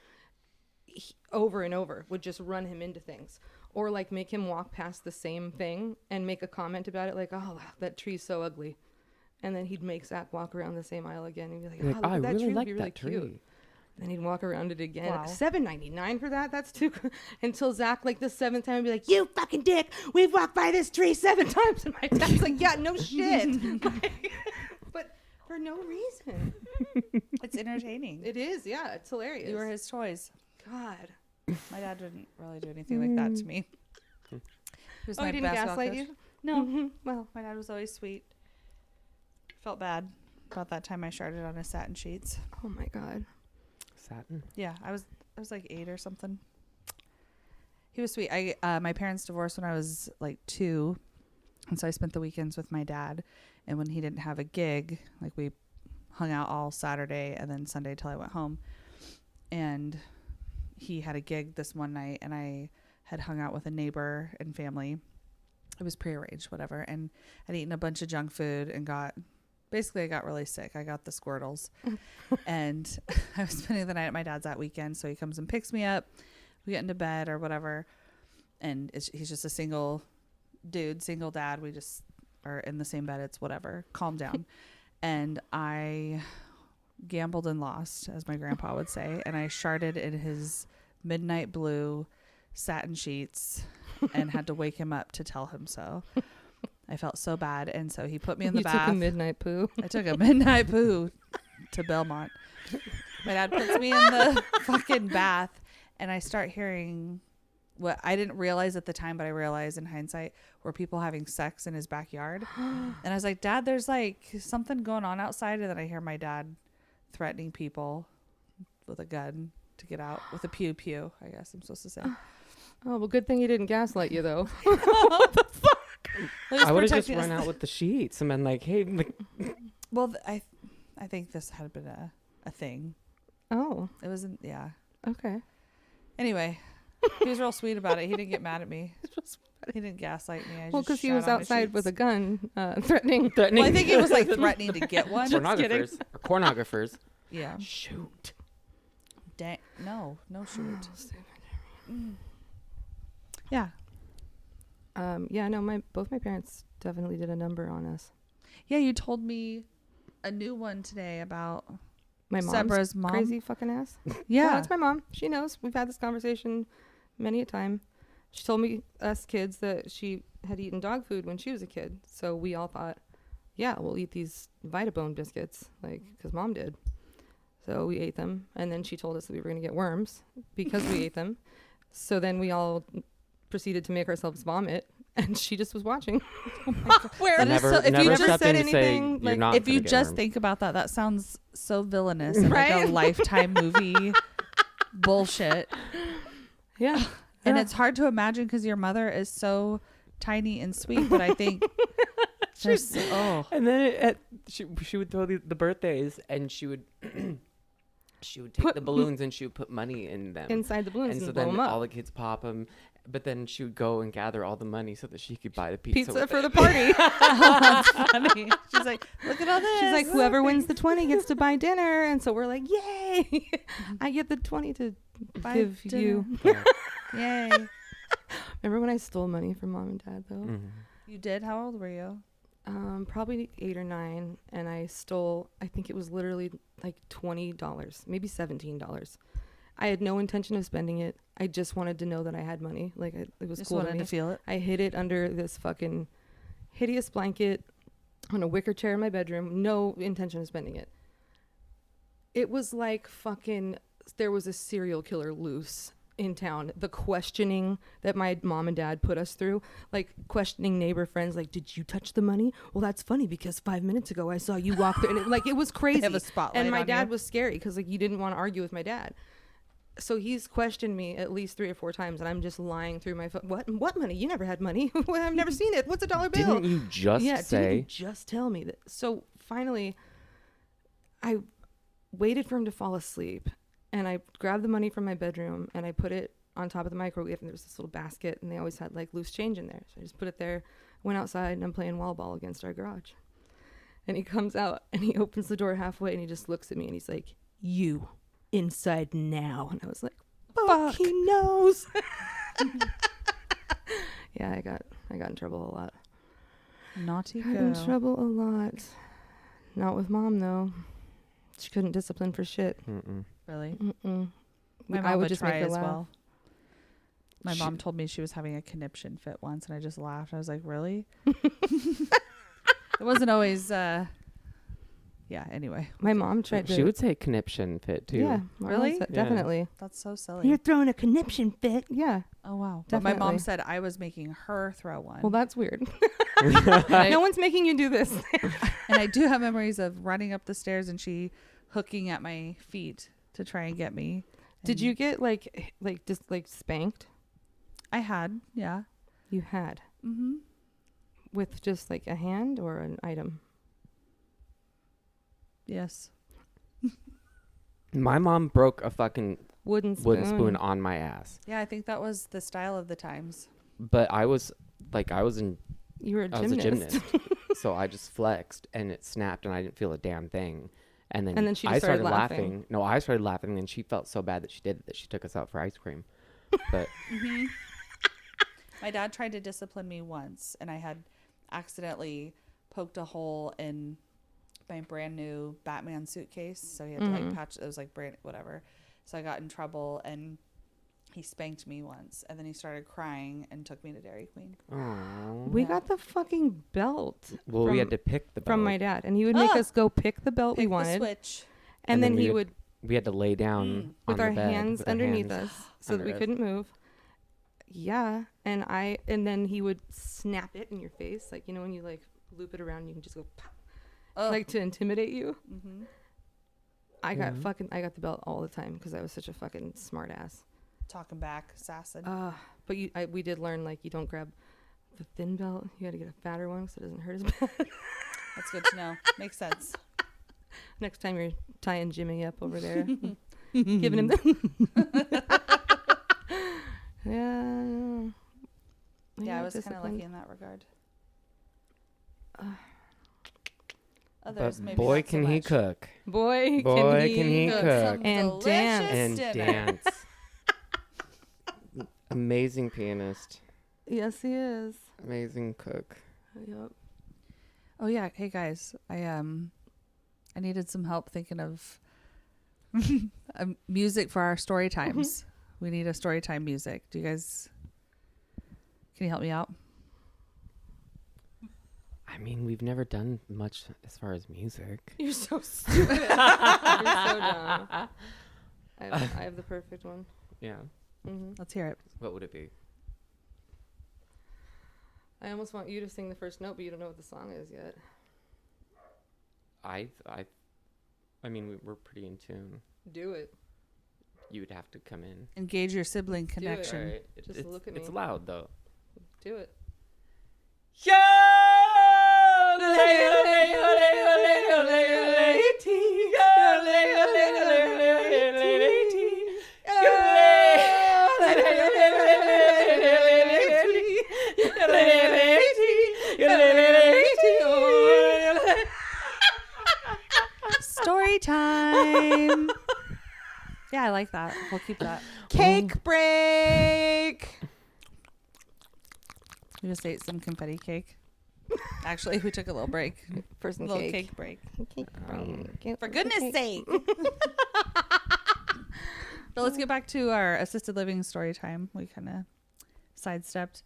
He, over and over, would just run him into things, or like make him walk past the same thing and make a comment about it, like, "Oh, that tree's so ugly," and then he'd make Zach walk around the same aisle again and be like, You're "Oh, like, look I at that really tree. like It'd be really that tree. cute." Then he'd walk around it again. Wow. $7.99 for that? That's too. Until Zach, like the seventh time, would be like, "You fucking dick! We've walked by this tree 7 times." And my dad's like, "Yeah, no shit." But for no reason. It's entertaining. It is, yeah. It's hilarious. You were his toys. God. My dad didn't really do anything like that to me. He was Oh, my he didn't basketball gaslight coach. you? No. Mhm. Well, My dad was always sweet. Felt bad about that time I started on his satin sheets. oh my God. Satin. Yeah, I was like 8 or something. He was sweet. My parents divorced when I was like 2, and so I spent the weekends with my dad. And when he didn't have a gig, like we hung out all Saturday and then Sunday till I went home. And he had a gig this one night, and I had hung out with a neighbor and family. It was prearranged, whatever. And I'd eaten a bunch of junk food and I got really sick. I got the squirtles. And I was spending the night at my dad's that weekend. So he comes and picks me up. We get into bed or whatever. And he's just a single dude, single dad. We just are in the same bed. It's whatever. Calm down. And I gambled and lost, as my grandpa would say. And I sharted in his midnight blue satin sheets and had to wake him up to tell him so. I felt so bad. And so he put me in the bath. You took a midnight poo. I took a midnight poo to Belmont. My dad puts me in the fucking bath, and I start hearing what I didn't realize at the time, but I realized in hindsight, were people having sex in his backyard. And I was like, "Dad, there's like something going on outside." And then I hear my dad threatening people with a gun to get out, with a pew pew, I guess I'm supposed to say. Oh, well, good thing he didn't gaslight you, though. What the fuck? I would have just run out with the sheets and been like, "Hey, like, Well, I think this had been a thing. Oh, It wasn't, yeah. okay. Anyway, he was real sweet about it. He didn't get mad at me. He didn't gaslight me. Well, because he was outside with a gun, threatening. Well, I think he was like threatening to get one. pornographers or pornographers." Yeah. Shoot. No shoot. Yeah. Yeah, no, both my parents definitely did a number on us. Yeah, you told me a new one today about My mom's Sebra's mom. crazy fucking ass. Yeah. That's my mom. She knows. We've had this conversation many a time. She told me, us kids, that she had eaten dog food when she was a kid. So we all thought, yeah, we'll eat these Vitabone biscuits, like, because mom did. So we ate them. And then she told us that we were going to get worms because we ate them. So then we all proceeded to make ourselves vomit. And she just was watching. Where That never, if never you step just in said to say anything, you're like, not. if you gonna get just wormed. think about that, that sounds so villainous and like Right? a Lifetime movie bullshit. Yeah. And Yeah. it's hard to imagine because your mother is so tiny and sweet, but I think there's, And then she would throw the birthdays, and she would she would take Put- the balloons and she would put money in them. Inside the balloons and and, so blow then them up. all the kids pop them. But then she would go and gather all the money so that she could buy the pizza. Pizza with for it. the party. that's funny. She's like, look at all this. She's like, whoever wins the 20 gets to buy dinner. And so we're like, yay. I get the 20 to Buy give dinner. you. Yay. Remember when I stole money from mom and dad, though? Mhm. You did? How old were you? Probably 8 or 9. And I stole, I think it was literally like $20, maybe $17. I had no intention of spending it. I just wanted to know that I had money. Like, it was Just cool to wanted me. to feel it. I hid it under this fucking hideous blanket on a wicker chair in my bedroom. No intention of spending it. It was like fucking, there was a serial killer loose in town. The questioning that my mom and dad put us through, like questioning neighbor friends, like, did you touch the money? Well, that's funny because 5 minutes ago I saw you walk through, and it was crazy. They have a spotlight and my on dad you. was scary because like you didn't want to argue with my dad. So he's questioned me at least 3 or 4 times, and I'm just lying through my phone. What money? You never had money. I've never seen it. What's a dollar bill? Didn't you just Didn't say? you just tell me that? So finally, I waited for him to fall asleep, and I grabbed the money from my bedroom and I put it on top of the microwave, and there was this little basket, and they always had like loose change in there. So I just put it there, went outside, and I'm playing wall ball against our garage. And he comes out and he opens the door halfway and he just looks at me and he's like, "You inside now." And I was like, fuck. He knows. Yeah, I got in trouble a lot. Naughty Got girl. in trouble a lot. Not with mom though. She couldn't discipline for shit. Mm-mm. Really? Mm-mm. My mom I would would just try make her as laugh. well. My mom told me she was having a conniption fit once, and I just laughed. I was like, really? It wasn't always, yeah, anyway. My mom tried to. She would say conniption fit too. Yeah, my mom Really? said- Yeah. Definitely. That's so silly. You're throwing a conniption fit. Yeah. Oh, wow. But my mom Definitely. said I was making her throw one. Well, that's weird. I- No one's making you do this. And I do have memories of running up the stairs and she hooking at my feet to try and get me. Did And you get like just like spanked? I had, yeah. You had Mm-hmm. with just like a hand or an item. Yes. My mom broke a fucking Wooden spoon. wooden spoon on my ass. Yeah, I think that was the style of the times. But I was in You were a I was a gymnast. gymnast. So I just flexed and it snapped and I didn't feel a damn thing. And then She I just started laughing. laughing. No, I started laughing and she felt so bad that she did it, that she took us out for ice cream. But Mm-hmm. My dad tried to discipline me once, and I had accidentally poked a hole in my brand new Batman suitcase. So he had to like patch it was like brand whatever. So I got in trouble, and he spanked me once, and then he started crying and took me to Dairy Queen. oh, We Yeah. got the fucking belt well, we had to pick the belt. from my dad, and he would make Ah! us go pick the belt we Pick the wanted, switch. and then we he would We had to lay down on with our the bed hands with our underneath hands us so that under we us. couldn't move. Yeah, and then he would snap it in your face, like you know when you like loop it around, you can just go pop, like to intimidate you. Mm-hmm. I got Mhm. I got the belt all the time because I was such a fucking smart ass. Talking back, sassing. But we did learn like you don't grab the thin belt, you got to get a fatter one so it doesn't hurt as bad. That's good to know. Makes sense. Next time you're tying Jimmy up over there, giving him the yeah. Yeah, I got was kind of disciplined. lucky in that regard. But Others, maybe boy, not so can he much. cook. Boy, Boy, can he Cook cook. some And delicious dance. And dinner. dance. Amazing pianist. Yes, he is. Amazing cook. Yep. Oh yeah, hey guys, I needed some help thinking of music for our story times. We need a story time music. Do you guys? Can you help me out? I mean, we've never done much as far as music. You're so stupid. You're so dumb. I have the perfect one. Yeah. Let's hear it. What would it be? I almost want you to sing the first note, but you don't know what the song is yet. I mean, we're pretty in tune. Do it. You would have to come in. Engage your sibling it. connection. All right. Just look at It's me. loud though. Do it. Story time. Yeah, I like that. We'll keep that. Cake break. We just ate some confetti cake. Actually, we took a little break. For A some little cake. cake break. Cake break. For goodness sake. But let's get back to our assisted living story time. We kind of sidestepped.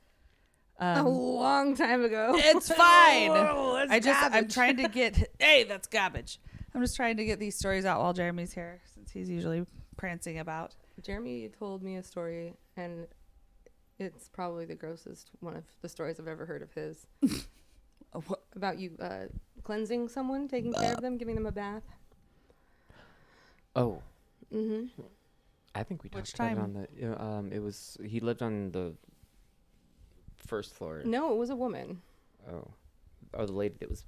A long time ago. It's fine. Whoa, I'm trying to get. Hey, that's garbage. I'm just trying to get these stories out while Jeremy's here, since he's usually prancing about. Jeremy told me a story, and it's probably the grossest one of the stories I've ever heard of his. About you cleansing someone, taking care of them, giving them a bath. Oh. Mm-hmm. I think we talked Which about it time? on the. It was he lived on the first floor. No, it was a woman. Oh, the lady that was.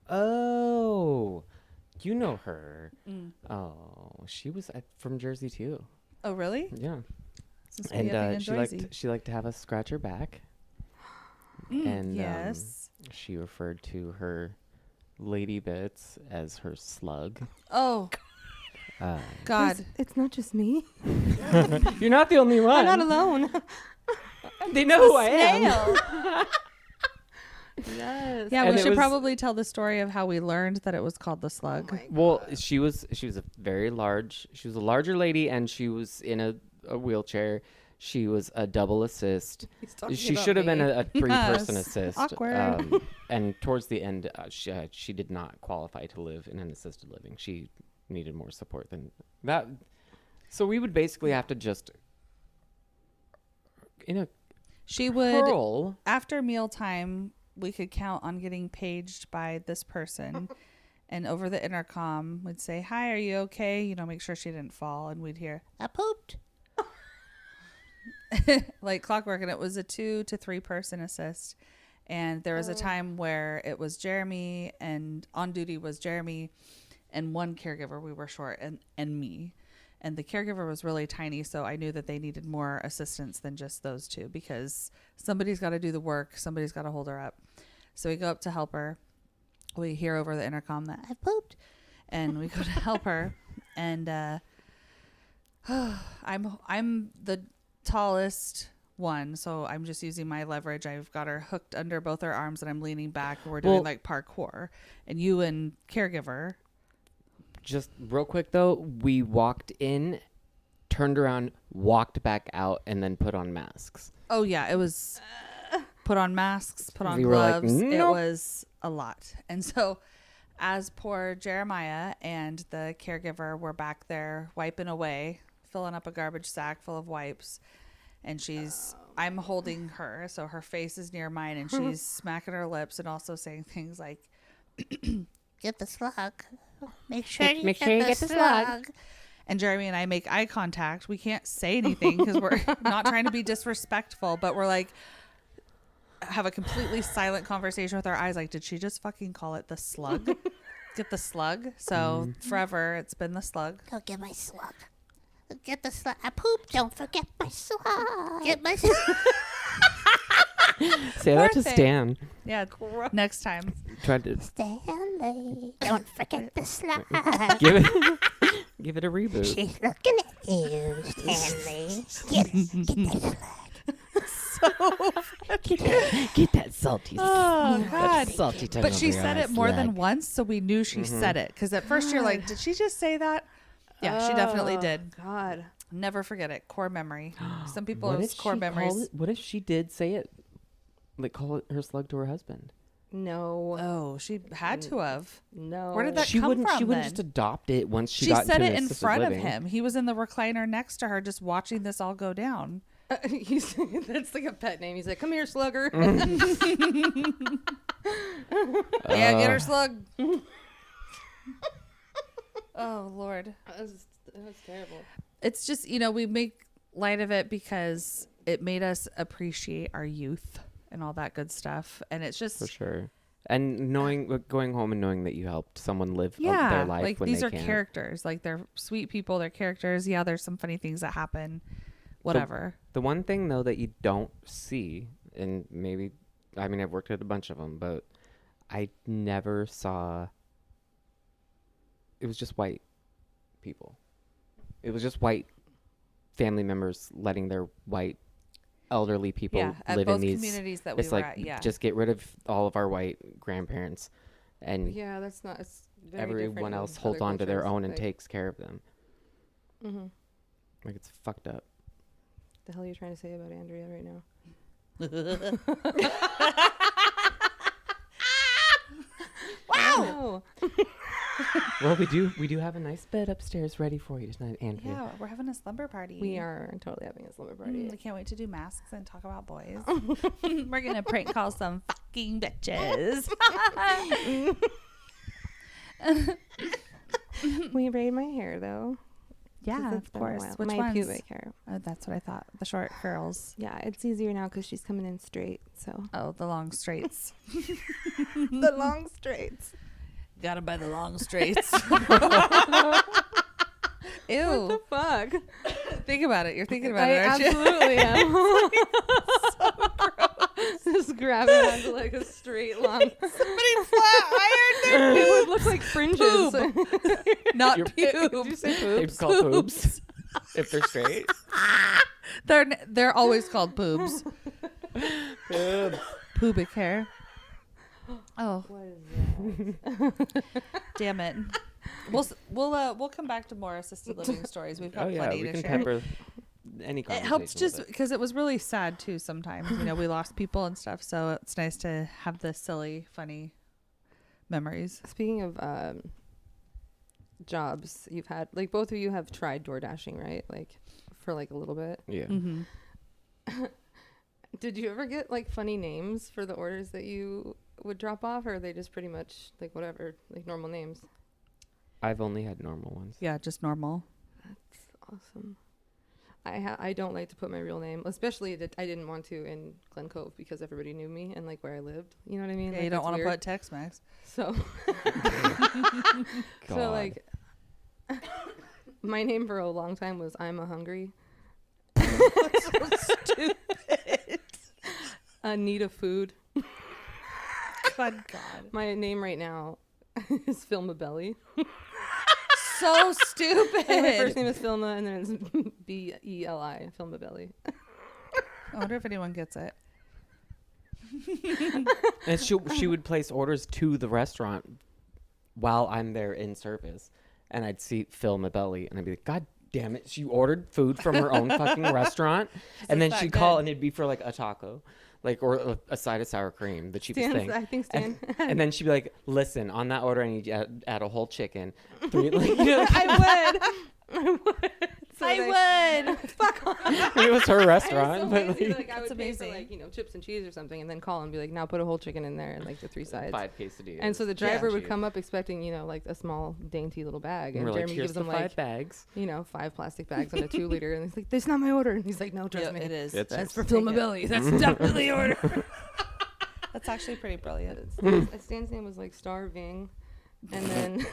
Oh, you know her. Oh, she was from Jersey too. Oh, really? Yeah. Since we living in Jersey. she liked to have us scratch her back. And yes. she referred to her lady bits as her slug. Oh. God. It's not just me. You're not the only one. I'm not alone. They know who I am. Yes. Yeah, And we it should was- probably tell the story of how we learned that it was called the slug. Oh my Well, God. she was a very large. She was a larger lady, and she was in a wheelchair. She was a double assist. He's talking She about should have been me. a three-person Yes. assist. Awkward. And towards the end, she did not qualify to live in an assisted living. She needed more support than that. So we would basically have to just She would, hurl. after mealtime, we could count on getting paged by this person. And over the intercom, we'd say, "Hi, are you okay?" You know, make sure she didn't fall. And we'd hear, "I pooped." Like clockwork. And it was a 2 to 3 person assist. And there was a time where it was Jeremy, and on duty was Jeremy and one caregiver. We were short, and me. And the caregiver was really tiny, so I knew that they needed more assistance than just those two, because somebody's got to do the work. Somebody's got to hold her up. So we go up to help her. We hear over the intercom that "I pooped," and we go to help her. And I'm the tallest one, so I'm just using my leverage. I've got her hooked under both her arms, and I'm leaning back. And we're doing like parkour. And you and caregiver. Just real quick though, we walked in, turned around, walked back out, and then put on masks. Oh yeah, it was put on masks, put on We were like, gloves. It "Nope." was a lot. And so as poor Jeremiah and the caregiver were back there wiping away, filling up a garbage sack full of wipes, and I'm holding her, so her face is near mine, and she's smacking her lips and also saying things like, "Get the slug. Make sure you get the slug." And Jeremy and I make eye contact. We can't say anything because we're not trying to be disrespectful, but we're like, have a completely silent conversation with our eyes. Like, did she just fucking call it the slug? Get the slug. So forever, it's been the slug. Go get my slug. Get the slug. I pooped. Don't forget my slug. Get my slug. Say that to Stan. Yeah, next time. Try to Stanley. Don't forget the slug. give it a reboot. She's looking at you, Stanley. Get that slug. Get that salty. Oh, God. Salty tongue. But she over said our it more than slug. once, so we knew she said it. Because at first you're like, did she just say that? Yeah, she definitely did. God. Never forget it. Core memory. Some people What have if core she memories. called it- what if she did say it? Like call it her slug to her husband. No. Oh, she had to have. No. Where did that She come wouldn't. from She wouldn't then? just adopt it once she She got said into it in assisted front living. of him. He was in the recliner next to her, just watching this all go down. That's like a pet name. He's like, "Come here, slugger." Yeah, get her slug. Oh, Lord. That was terrible. It's just, we make light of it because it made us appreciate our youth and all that good stuff. And it's just, For sure. And going home and knowing that you helped someone live yeah, their life like when these they are can't. characters. Like they're sweet people, they're characters. Yeah, there's some funny things that happen. Whatever. The one thing though that you don't see, and maybe, I mean, I've worked at a bunch of them, but I never saw. It was just white people. It was just white family members letting their white elderly people Yeah, at live both in these communities that we it's were like at. Yeah. just get rid of all of our white grandparents and Yeah, that's not. It's very everyone different in else holds other on to their cultures, own and like- takes care of them. Mhm. Like it's fucked up. The hell are you trying to say about Andrea right now? Wow. Well, we do have a nice bed upstairs ready for you tonight, Andrea. Yeah, we're having a slumber party. We are totally having a slumber party. I can't wait to do masks and talk about boys. We're gonna prank call some fucking bitches. We braid my hair though. Yeah, It's of been a course. while. Which my ones? pubic hair. Oh, that's what I thought. The short curls. Yeah, it's easier now because she's coming in straight. So Oh, the long straights. the long straights. Gotta buy the long straights. Ew. What the fuck? Think about it. You're thinking about I it, aren't you? absolutely am. Just grabbing onto like a straight long. Somebody flat ironed It would look like fringes. Not Your- pubes. Did you say They're boobs? called boobs. If they're straight. They're always called boobs. Boobs. Pubic hair. Oh, What is that? damn it. We'll come back to more assisted living stories. We've got Oh yeah, plenty we to can share. pepper any It conversation. helps with just it. because it was really sad too. Sometimes we lost people and stuff, so it's nice to have the silly, funny memories. Speaking of jobs, you've had like both of you have tried door dashing, right? Like for like a little bit. Yeah. Mm-hmm. Did you ever get like funny names for the orders that you would drop off, or are they just pretty much like whatever, like normal names? I've only had normal ones. Yeah, just normal. That's awesome. I don't like to put my real name, especially that I didn't want to in Glen Cove because everybody knew me and like where I lived. You know what I mean? Yeah, Like, you don't it's want to weird. put Tex-Mex. So so God. like my name for a long time was I'm a hungry. Stupid. Need a food. Good God. My name right now is Filma Belly. So stupid. My first name is Filma, and then it's Beli, Filma Belly. I wonder if anyone gets it. And she would place orders to the restaurant while I'm there in service, and I'd see Phil Mabelli, and I'd be like, God damn it, she ordered food from her own fucking restaurant, and then that she'd call, good. and it'd be for like a taco, like or a side of sour cream, the cheapest thing. I think Stan. And then she'd be like, listen, on that order, I need you to add a whole chicken. 3, like, you know, I I would. So like, would. Fuck off. it was her I restaurant, was so but lazy, like, like, I That's would pay for amazing. like chips and cheese or something, and then call and be like, now put a whole chicken in there and like the 3 sides. 5 quesadillas. And so the driver would Cheese. come up expecting like a small dainty little bag, And and we're like, Jeremy here's gives the him 5 like bags. 5 plastic bags and a 2 liter, and he's like, "That's not my order." And he's like, "No, trust Yeah, me, it is. It's That's yours. for Phil Take it. Mabelli. That's definitely order." That's actually pretty brilliant. Stan's name was like Starving, and then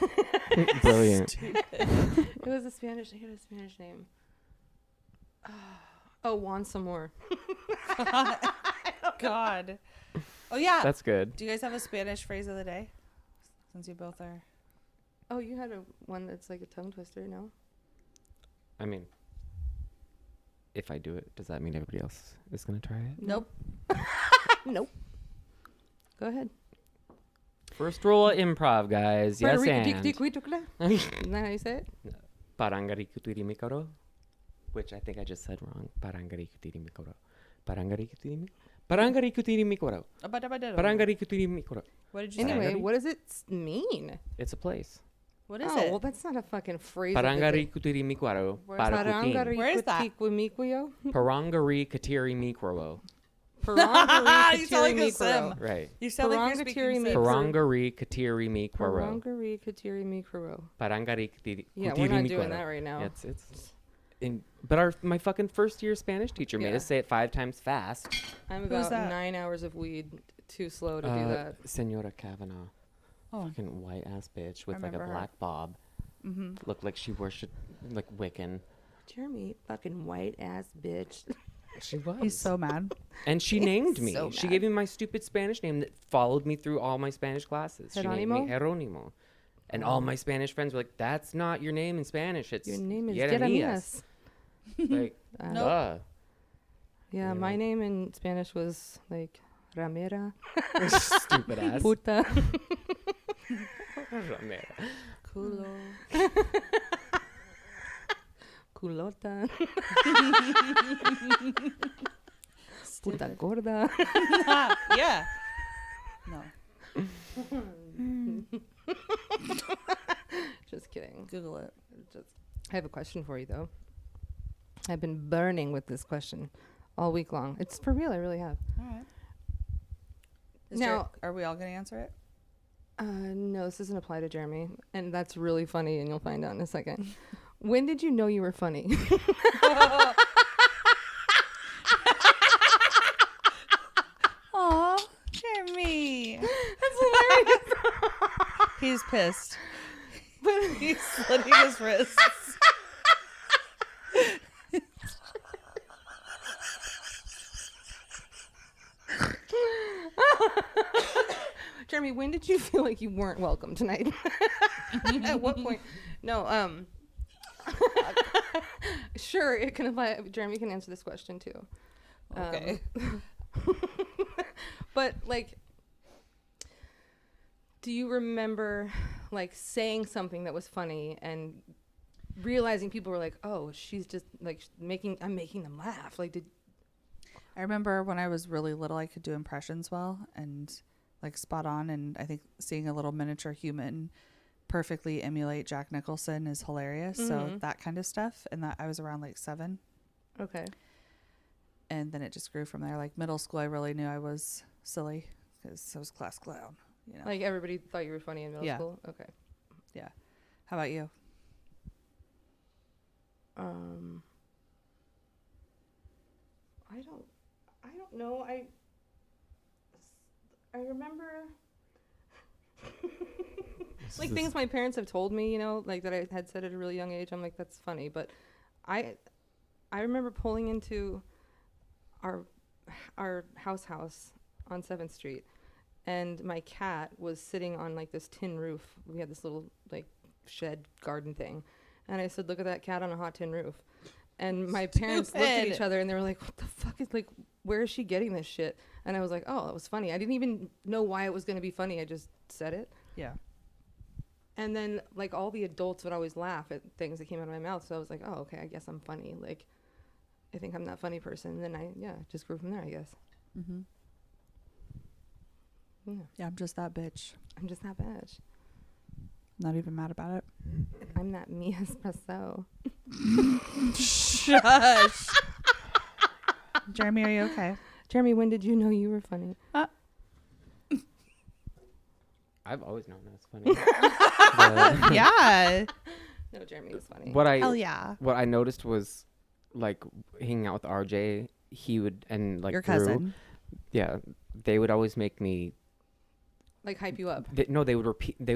Brilliant. it was a Spanish. I had a Spanish name. Oh, want some more? God. Oh yeah. That's good. Do you guys have a Spanish phrase of the day? Since you both are. Oh, you had one that's like a tongue twister, no? I mean, if I do it, does that mean everybody else is going to try it? Nope. Nope. Go ahead. First rule of improv, guys. Yes, and. Isn't that how you say it? Parangarikuturimikoro, which I think I just said wrong. Parangarikuturimikoro. Parangarikuturimikoro. Parangarikuturimikoro. Parangarikuturimikoro. What did you Anyway, say? what does it mean? It's a place. What is Oh, it? well, that's not a fucking phrase. of the day. Parangarikuturimikoro. Parakutin. Where is that? Parangarikuturimikoro. You sound like a sim. Right. You sound like you're speaking sim. Parangarikuturimikoro. Parangarikuturimikoro. Parangarikuturimikoro. Yeah, we're not doing that right now. It's but my fucking first year Spanish teacher made Yeah. us say it 5 times fast. I'm Who's about that? 9 hours of weed too slow to do that. Senora Kavanaugh. Oh. Fucking white ass bitch with like a remember her. black bob. Mm-hmm. Looked like she worshipped like Wiccan. Jeremy, fucking white ass bitch. She was. He's so mad. And she named me. so She mad. gave me my stupid Spanish name that followed me through all my Spanish classes. She named me Jeronimo? Jeronimo. And all my Spanish friends were like, that's not your name in Spanish. It's Your name is Jeremias. Jeremias. Like, Nope. duh. Yeah, Yeah. my name in Spanish was like Ramera, Stupid ass. puta, Ramera. culo, culota. Puta gorda. Yeah. No. Just kidding. Google it. I have a question for you, though. I've been burning with this question all week long. It's for real. I really have. All right. Now, are we all going to answer it? no, this doesn't apply to Jeremy. And that's really funny, and you'll find out in a second. When did you know you were funny? Aw, Jeremy. That's hilarious. He's pissed. He's slitting his wrists. Jeremy, when did you feel like you weren't welcome tonight? At what point? No, sure, it can apply. Jeremy can answer this question too. Okay. But like, do you remember like saying something that was funny and realizing people were like, oh, she's just like I'm making them laugh. Like, I remember when I was really little, I could do impressions well and like spot on. And I think seeing a little miniature human perfectly emulate Jack Nicholson is hilarious. So that kind of stuff. And that I was around like 7. Okay. And then it just grew from there. Like middle school, I really knew I was silly because I was class clown. You know? Like everybody thought you were funny in middle school? Okay. Yeah. How about you? I don't know. I remember like things my parents have told me, you know, like that I had said at a really young age. I'm like, that's funny. But I remember pulling into our house on 7th Street, and my cat was sitting on like this tin roof. We had this little like shed garden thing, and I said, look at that cat on a hot tin roof. And my parents looked at each other and they were like, what the fuck is like, where is she getting this shit? And I was like, oh, it was funny. I didn't even know why it was going to be funny. I just said it. Yeah. And then like all the adults would always laugh at things that came out of my mouth. So I was like, oh, okay, I guess I'm funny. Like, I think I'm that funny person. And then I just grew from there, I guess. Mm-hmm. Yeah. Yeah, I'm just that bitch. I'm just that bitch. Not even mad about it. I'm that me espresso. Shush. Jeremy, are you okay? Jeremy, when did you know you were funny? I've always known that's funny. Yeah. No, Jeremy was funny. Hell yeah. What I noticed was, like, hanging out with RJ, he would, and like Your Drew, cousin. yeah, they would always make me. Like hype you up. They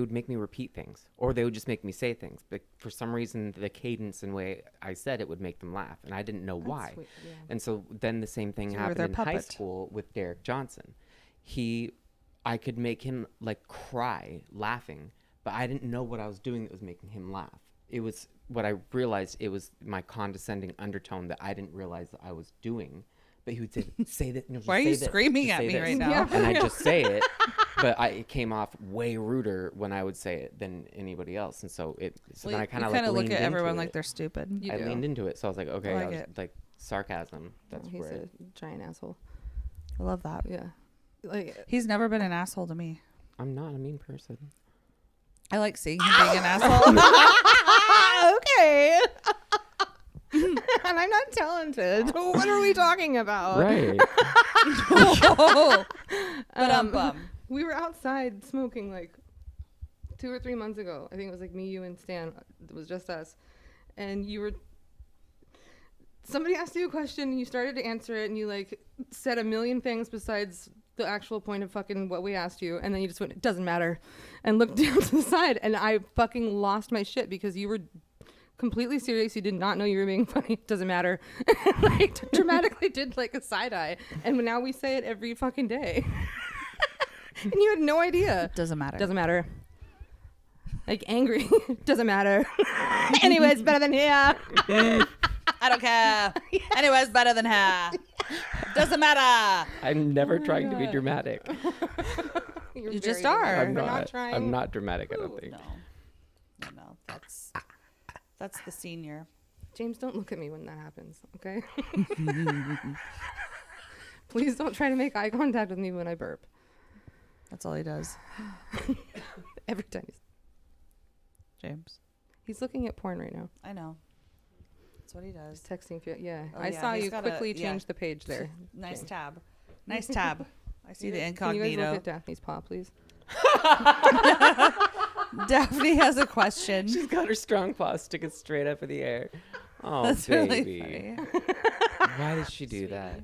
would make me repeat things, or they would just make me say things. But for some reason, the cadence and way I said it would make them laugh, and I didn't know why. Sweet, yeah. And so then the same thing So you were happened their in high puppet. school with Derek Johnson. I could make him like cry laughing, but I didn't know what I was doing that was making him laugh. It was what I realized. It was my condescending undertone that I didn't realize that I was doing. But he would say that. No, Why are you screaming at me right now? Yeah. And I just say it, but it came off way ruder when I would say it than anybody else. And so then I kind of look leaned at everyone into like it. they're stupid. You I do. leaned into it, so I was like, okay, I I like was it. like sarcasm. That's He's right. a giant asshole. I love that. Yeah. Like He's never been an asshole to me. I'm not a mean person. I like seeing him being an asshole. okay. And I'm not talented. What are we talking about? Right. We were outside smoking like 2 or 3 months ago. I think it was like me, you, and Stan. It was just us. And somebody asked you a question and you started to answer it and you like said a million things besides the actual point of fucking what we asked you. And then you just went, it doesn't matter. And looked down to the side and I fucking lost my shit because you were completely serious. You did not know you were being funny. It doesn't matter. Like dramatically did like a side eye. And now we say it every fucking day. And you had no idea. Doesn't matter. Doesn't matter. Like angry. Doesn't matter. Anyways, better than here. I don't care. Anyways, better than her. Doesn't matter. I'm never trying to be dramatic. You just are. I'm We're not. not trying. I'm not dramatic. I don't think. No. That's the senior. James, don't look at me when that happens, okay? Please don't try to make eye contact with me when I burp. That's all he does. Every time. James. He's looking at porn right now. I know. That's what he does. He's texting. Yeah. Oh, I yeah, saw he's you got quickly a- change the page there. Nice James. tab. Nice tab. I see the Can you guys incognito. look at Daphne's paw, please? Daphne has a question. She's got her strong paw sticking straight up in the air. Oh, That's baby. really funny. Why did she do that?